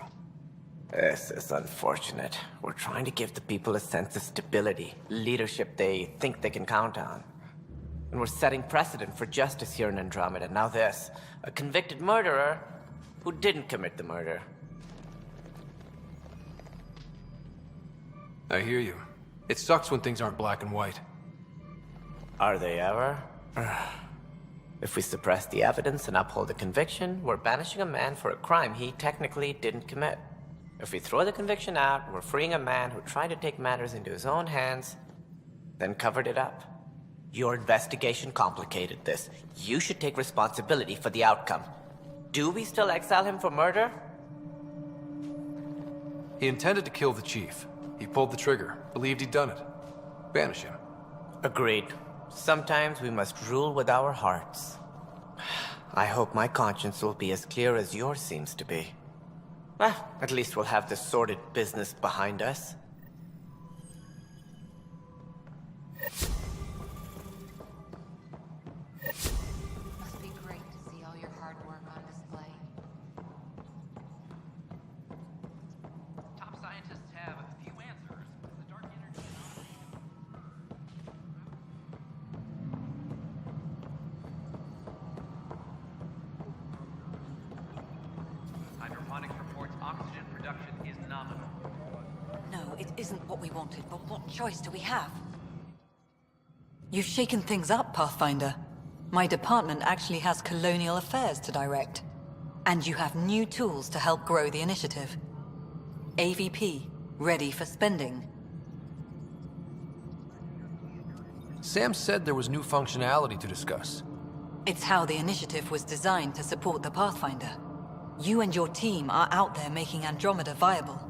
This is unfortunate. We're trying to give the people a sense of stability, leadership they think they can count on. And we're setting precedent for justice here in Andromeda. Now this, a convicted murderer who didn't commit the murder. I hear you. It sucks when things aren't black and white. Are they ever? If we suppress the evidence and uphold the conviction, we're banishing a man for a crime he technically didn't commit. If we throw the conviction out, we're freeing a man who tried to take matters into his own hands, then covered it up. Your investigation complicated this. You should take responsibility for the outcome. Do we still exile him for murder? He intended to kill the chief. He pulled the trigger, believed he'd done it. Banish him. Agreed. Sometimes we must rule with our hearts. I hope my conscience will be as clear as yours seems to be. Well, at least we'll have this sordid business behind us. Must be great to see all your hard work on display. Top scientists have few answers. The dark energy Hydroponics reports oxygen production is nominal. No, it isn't what we wanted, but what choice do we have? You've shaken things up, Pathfinder. My department actually has colonial affairs to direct. And you have new tools to help grow the initiative. AVP, ready for spending. Sam said there was new functionality to discuss. It's how the initiative was designed to support the Pathfinder. You and your team are out there making Andromeda viable.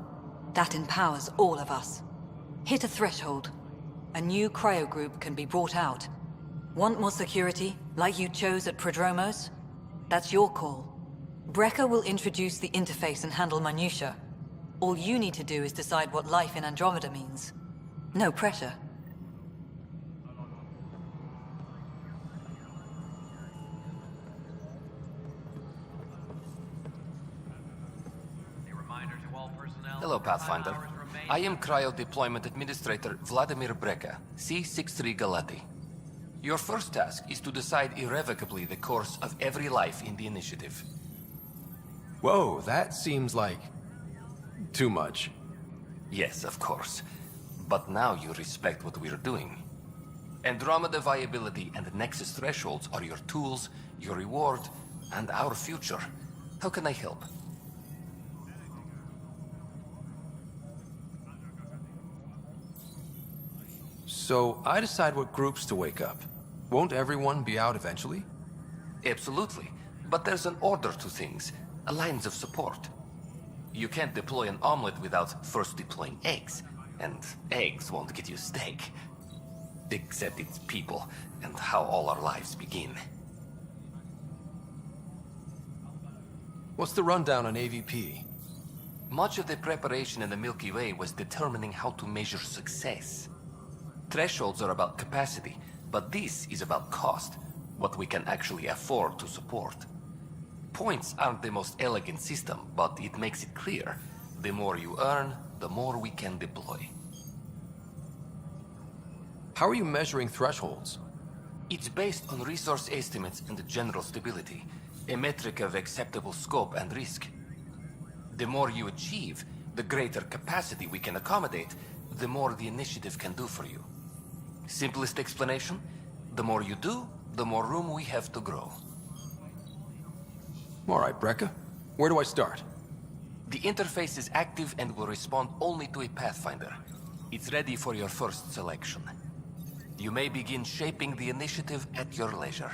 That empowers all of us. Hit a threshold. A new cryo group can be brought out. Want more security, like you chose at Prodromos? That's your call. Brecker will introduce the interface and handle minutiae. All you need to do is decide what life in Andromeda means. No pressure. Hello, Pathfinder. I am Cryo Deployment Administrator Vladimir Breka, C-63 Galati. Your first task is to decide irrevocably the course of every life in the initiative. Whoa, that seems like... too much. Yes, of course. But now you respect what we're doing. Andromeda viability and Nexus thresholds are your tools, your reward, and our future. How can I help? So, I decide what groups to wake up. Won't everyone be out eventually? Absolutely. But there's an order to things, lines of support. You can't deploy an omelet without first deploying eggs. And eggs won't get you steak. Except it's people, and how all our lives begin. What's the rundown on AVP? Much of the preparation in the Milky Way was determining how to measure success. Thresholds are about capacity, but this is about cost, what we can actually afford to support. Points aren't the most elegant system, but it makes it clear. The more you earn, the more we can deploy. How are you measuring thresholds? It's based on resource estimates and general stability, a metric of acceptable scope and risk. The more you achieve, the greater capacity we can accommodate, the more the initiative can do for you. Simplest explanation, the more you do, the more room we have to grow. All right, Brekka. Where do I start? The interface is active and will respond only to a Pathfinder. It's ready for your first selection. You may begin shaping the initiative at your leisure.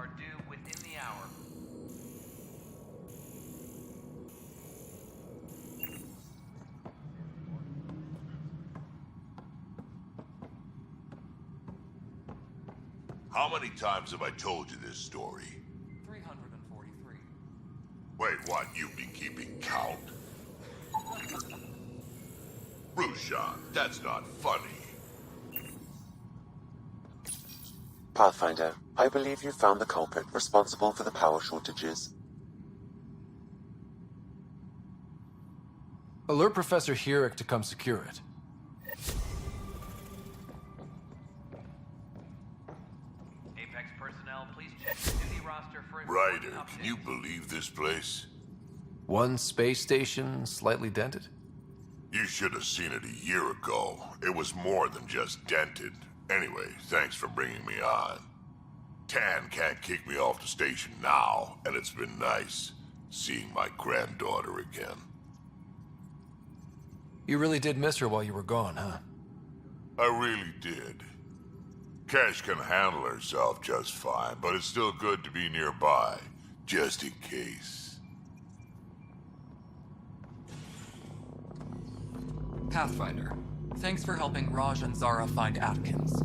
are due within the hour. How many times have I told you this story? 343. Wait, what? You've been keeping count? Rushan, that's not funny. Pathfinder, I believe you found the culprit responsible for the power shortages. Alert Professor Herrick to come secure it. Apex personnel, please check the duty roster for Ryder, can you believe this place? One space station, slightly dented? You should have seen it a year ago. It was more than just dented. Anyway, thanks for bringing me on. Tan can't kick me off the station now, and it's been nice seeing my granddaughter again. You really did miss her while you were gone, huh? I really did. Cash can handle herself just fine, but it's still good to be nearby, just in case. Pathfinder, thanks for helping Raj and Zara find Atkins.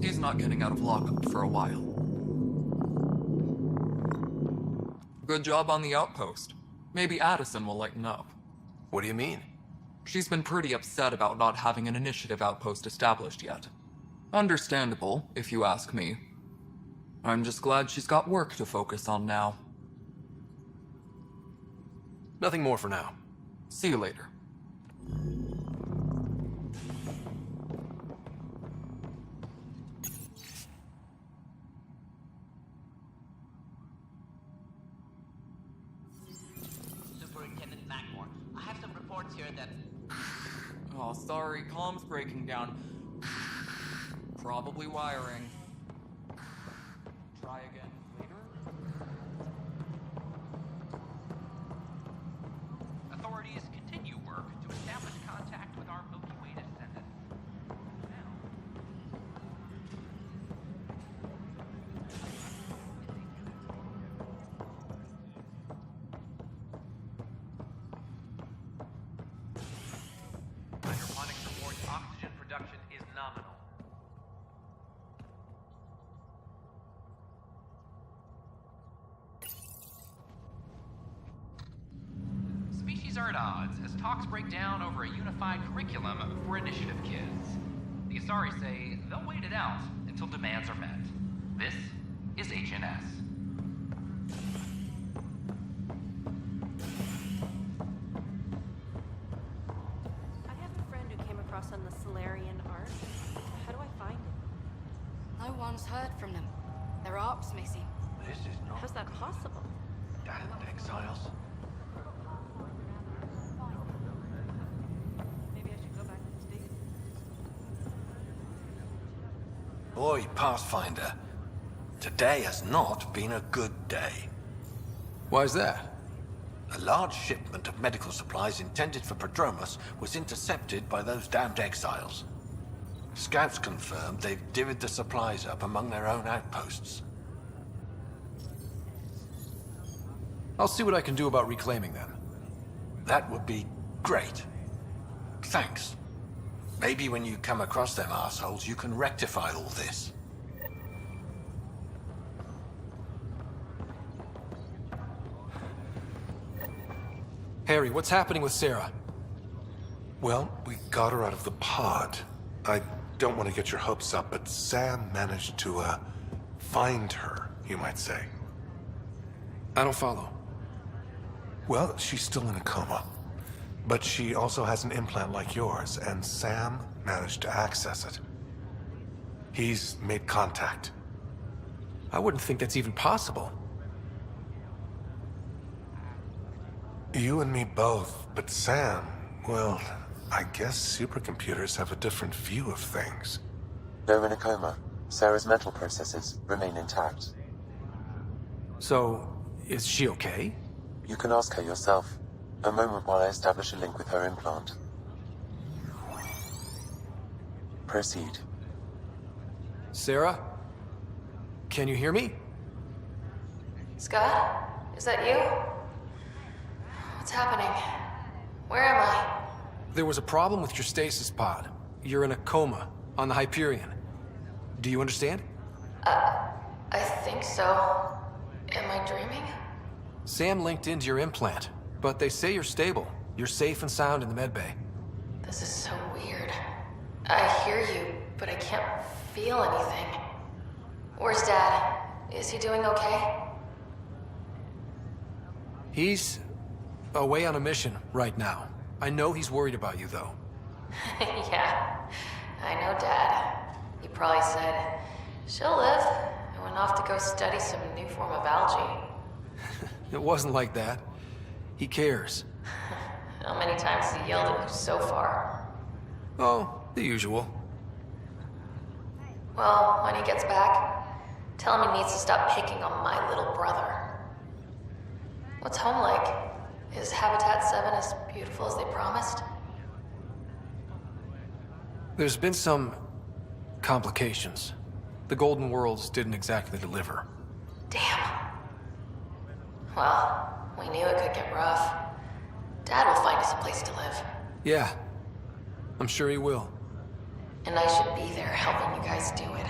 He's not getting out of lockup for a while. Good job on the outpost. Maybe Addison will lighten up. What do you mean? She's been pretty upset about not having an initiative outpost established yet. Understandable, if you ask me. I'm just glad she's got work to focus on now. Nothing more for now. See you later. Superintendent Mackmore, I have some reports here that... Oh, sorry, comm's breaking down. Probably wiring. Try again later? Authorities continue work to establish contact with our Milky Way descendant. Hydroponics reports oxygen production is nominal. Species are at odds as talks break down over a unified curriculum for initiative kids. The Asari say they'll wait it out until demands are met. This is HNS. I have a friend who came across on the Solarian Ark. How do I find it? No one's heard from them. Their ark's missing. This is not How's that possible? damned exiles. Maybe I should go back to the station. Boy, Pathfinder, today has not been a good day. Why's that? A large shipment of medical supplies intended for Prodromus was intercepted by those damned exiles. Scouts confirmed they've divvied the supplies up among their own outposts. I'll see what I can do about reclaiming them. That would be great. Thanks. Maybe when you come across them assholes, you can rectify all this. Harry, what's happening with Sarah? Well, we got her out of the pod. I don't want to get your hopes up, but Sam managed to, find her, you might say. I don't follow. Well, she's still in a coma. But she also has an implant like yours, and Sam managed to access it. He's made contact. I wouldn't think that's even possible. You and me both, but Sam, well, I guess supercomputers have a different view of things. Though in a coma, Sarah's mental processes remain intact. So, is she okay? You can ask her yourself. A moment while I establish a link with her implant. Proceed. Sarah? Can you hear me? Scott? Is that you? What's happening? Where am I? There was a problem with your stasis pod. You're in a coma on the Hyperion. Do you understand? I think so. Am I dreaming? Sam linked into your implant, but they say you're stable. You're safe and sound in the medbay. This is so weird. I hear you, but I can't feel anything. Where's Dad? Is he doing okay? He's away on a mission right now. I know he's worried about you, though. Yeah, I know Dad. He probably said, she'll live, and went off to go study some new form of algae. It wasn't like that. He cares. How many times has he yelled at you so far? Oh, the usual. Well, when he gets back, tell him he needs to stop picking on my little brother. What's home like? Is Habitat 7 as beautiful as they promised? There's been some complications. The Golden Worlds didn't exactly deliver. Damn. Well, we knew it could get rough. Dad will find us a place to live. Yeah, I'm sure he will. And I should be there helping you guys do it.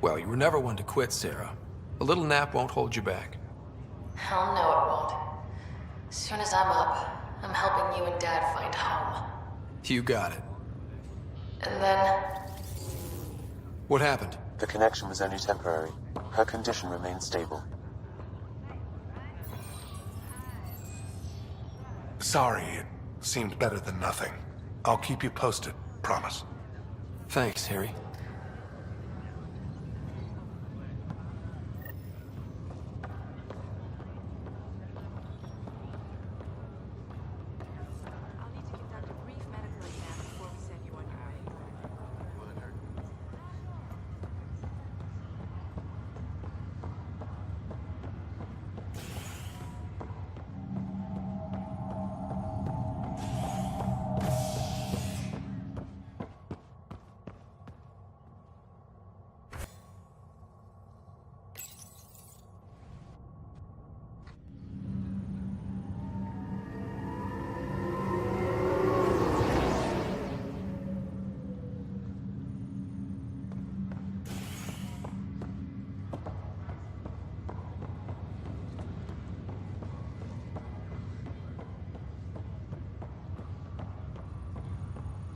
Well, you were never one to quit, Sarah. A little nap won't hold you back. Hell no, it won't. As soon as I'm up, I'm helping you and Dad find home. You got it. And then... What happened? The connection was only temporary. Her condition remains stable. Sorry, it seemed better than nothing. I'll keep you posted, promise. Thanks, Harry.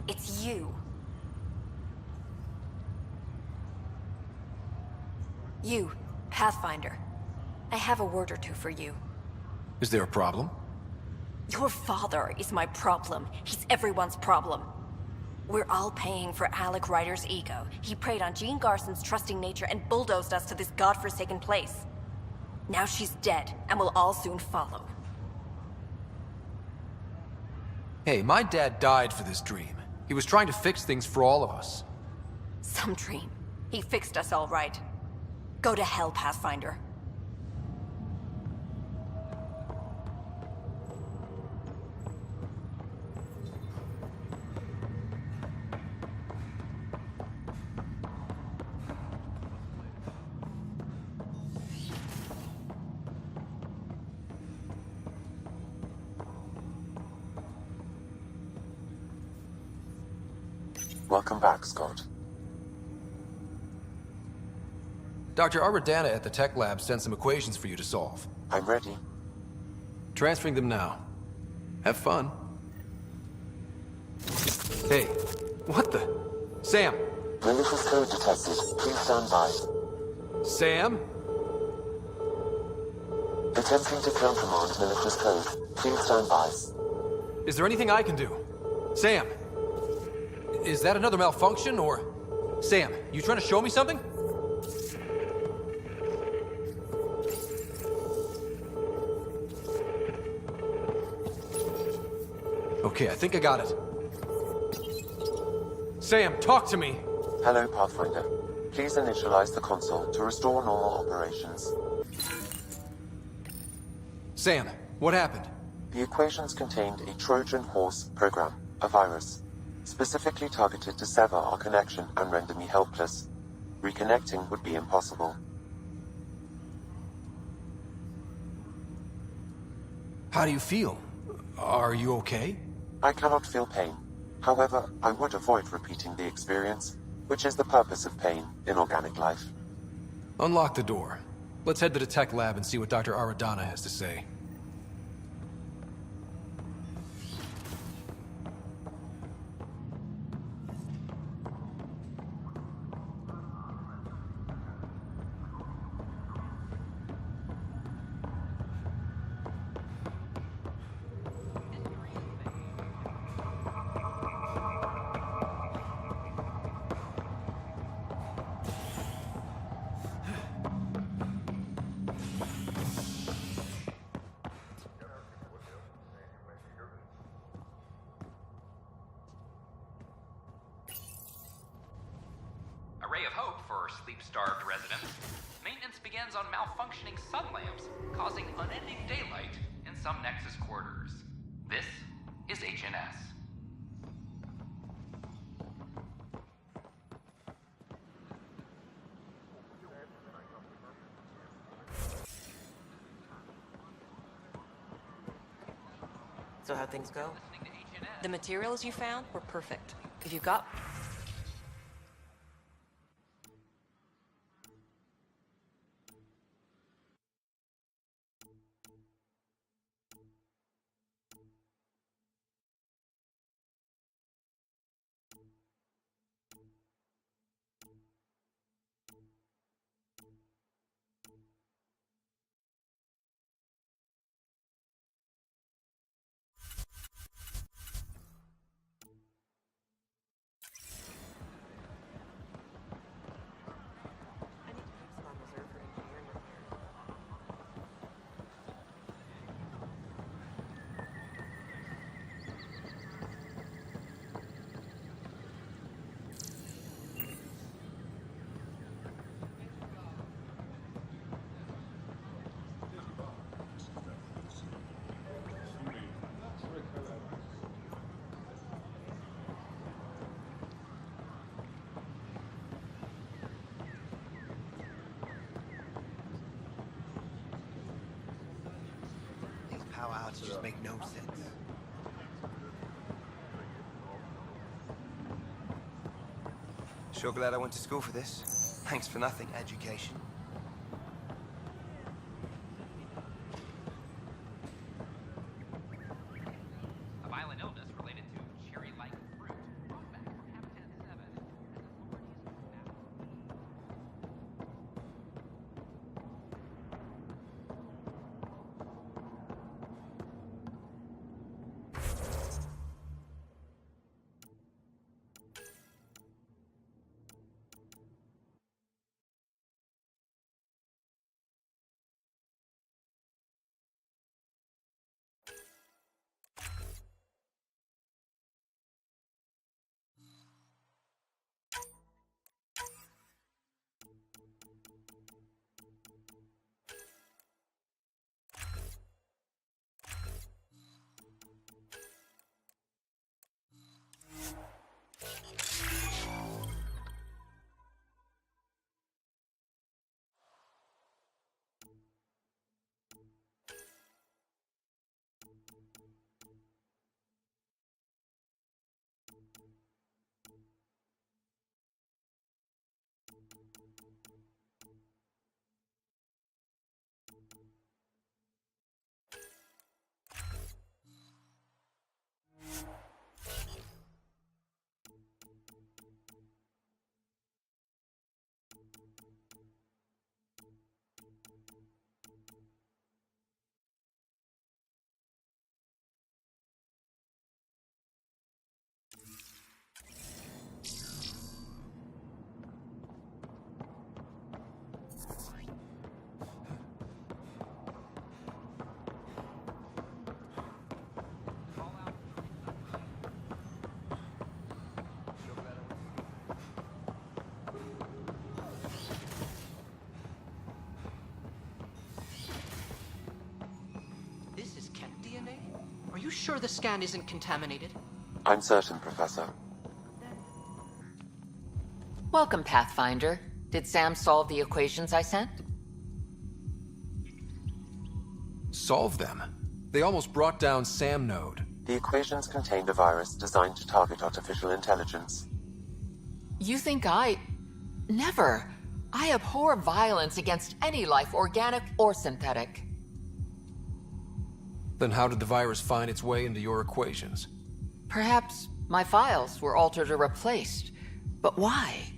It's you. You, Pathfinder. I have a word or two for you. Is there a problem? Your father is my problem. He's everyone's problem. We're all paying for Alec Ryder's ego. He preyed on Jean Garson's trusting nature and bulldozed us to this godforsaken place. Now she's dead, and we'll all soon follow. Hey, my dad died for this dream. He was trying to fix things for all of us. Some dream. He fixed us all right. Go to hell, Pathfinder. Welcome back, Scott. Dr. Aradana at the tech lab sent some equations for you to solve. I'm ready. Transferring them now. Have fun. Hey, what the? Sam! Malicious code detected. Please stand by. Sam? Attempting to countermand malicious code. Please stand by. Is there anything I can do? Sam! Is that another malfunction, or... Sam, you trying to show me something? Okay, I think I got it. Sam, talk to me! Hello, Pathfinder. Please initialize the console to restore normal operations. Sam, what happened? The equations contained a Trojan horse program, a virus, specifically targeted to sever our connection and render me helpless. Reconnecting would be impossible. How do you feel? Are you okay? I cannot feel pain. However, I would avoid repeating the experience, which is the purpose of pain in organic life. Unlock the door. Let's head to the tech lab and see what Dr. Aradana has to say. A ray of hope for sleep-starved residents. Maintenance begins on malfunctioning sun lamps, causing unending daylight in some Nexus quarters. This is HNS. So how'd things go? The materials you found were perfect. If you've got... Power outages make no sense. Sure glad I went to school for this. Thanks for nothing, education. A violent illness related to cherry-like fruit brought back from Habitat 7 Are you sure the scan isn't contaminated? I'm certain, Professor. Welcome, Pathfinder. Did Sam solve the equations I sent? Solve them? They almost brought down Sam Node. The equations contained a virus designed to target artificial intelligence. You think I... Never. I abhor violence against any life, organic or synthetic. Then how did the virus find its way into your equations? Perhaps my files were altered or replaced. But why?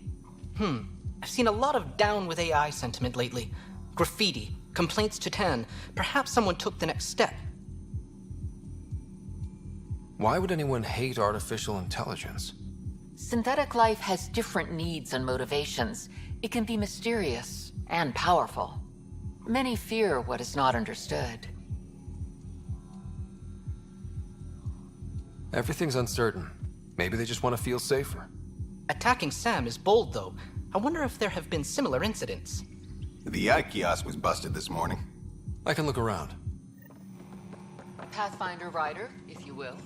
I've seen a lot of down with AI sentiment lately. Graffiti, complaints to 10. Perhaps someone took the next step. Why would anyone hate artificial intelligence? Synthetic life has different needs and motivations. It can be mysterious and powerful. Many fear what is not understood. Everything's uncertain. Maybe they just want to feel safer. Attacking Sam is bold, though. I wonder if there have been similar incidents. The eye kiosk was busted this morning. I can look around. Pathfinder Rider, if you will.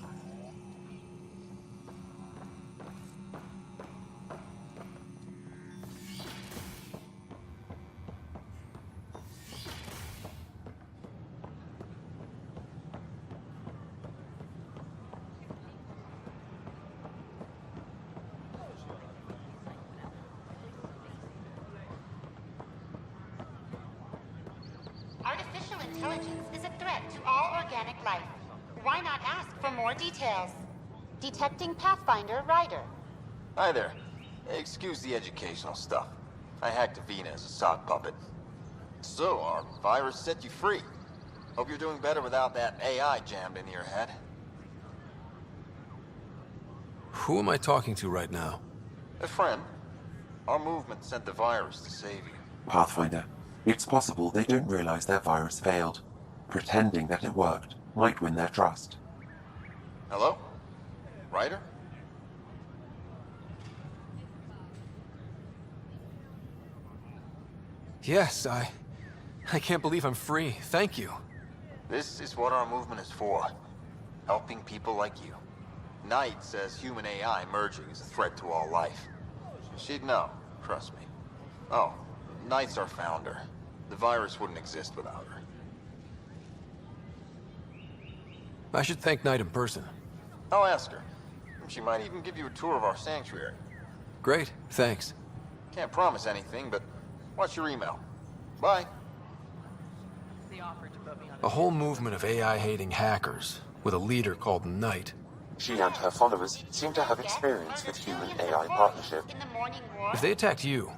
Artificial intelligence is a threat to all organic life. Why not ask for more details? Detecting Pathfinder Rider. Hi there. Excuse the educational stuff. I hacked Avina as a sock puppet. So, our virus set you free. Hope you're doing better without that AI jammed into your head. Who am I talking to right now? A friend. Our movement sent the virus to save you. Pathfinder, it's possible they don't realize their virus failed. Pretending that it worked might win their trust. Hello? Ryder? Yes, I can't believe I'm free. Thank you. This is what our movement is for. Helping people like you. Knight says human AI merging is a threat to all life. She'd know, trust me. Oh, Knight's our founder. The virus wouldn't exist without her. I should thank Knight in person. I'll ask her. She might even give you a tour of our sanctuary. Great, thanks. Can't promise anything, but watch your email. Bye. A whole movement of AI-hating hackers, with a leader called Knight. She and her followers seem to have experience with human-AI partnership. If they attacked you,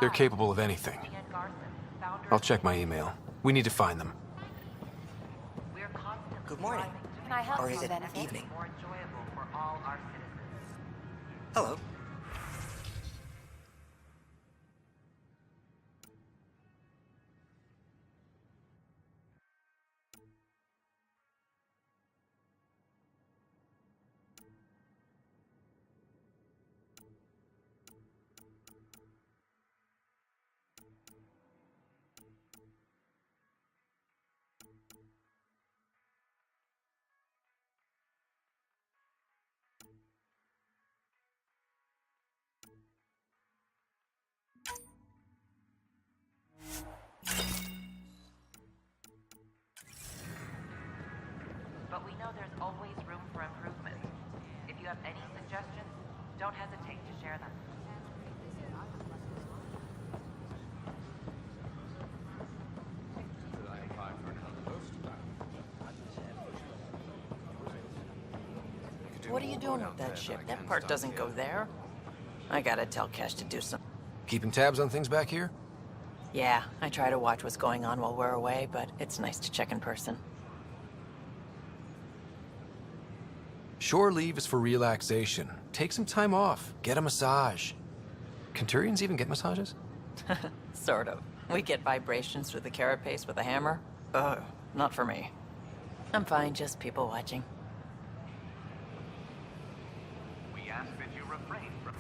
they're capable of anything. I'll check my email. We need to find them. Good morning. Can I help Or you is with it anything? evening? Hello. But we know there's always room for improvement. If you have any suggestions, don't hesitate to share them. What are you doing with that ship? That part doesn't go there. I gotta tell Cash to do something. Keeping tabs on things back here? Yeah, I try to watch what's going on while we're away, but it's nice to check in person. Shore leave is for relaxation. Take some time off. Get a massage. Can Turians even get massages? Sort of. We get vibrations through the carapace with a hammer. Ugh, not for me. I'm fine, just people watching. We ask that you refrain from...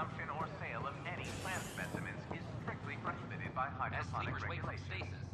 consumption or sale of any plant specimens is strictly prohibited by As hydroponic sleepers wait for regulations. stasis,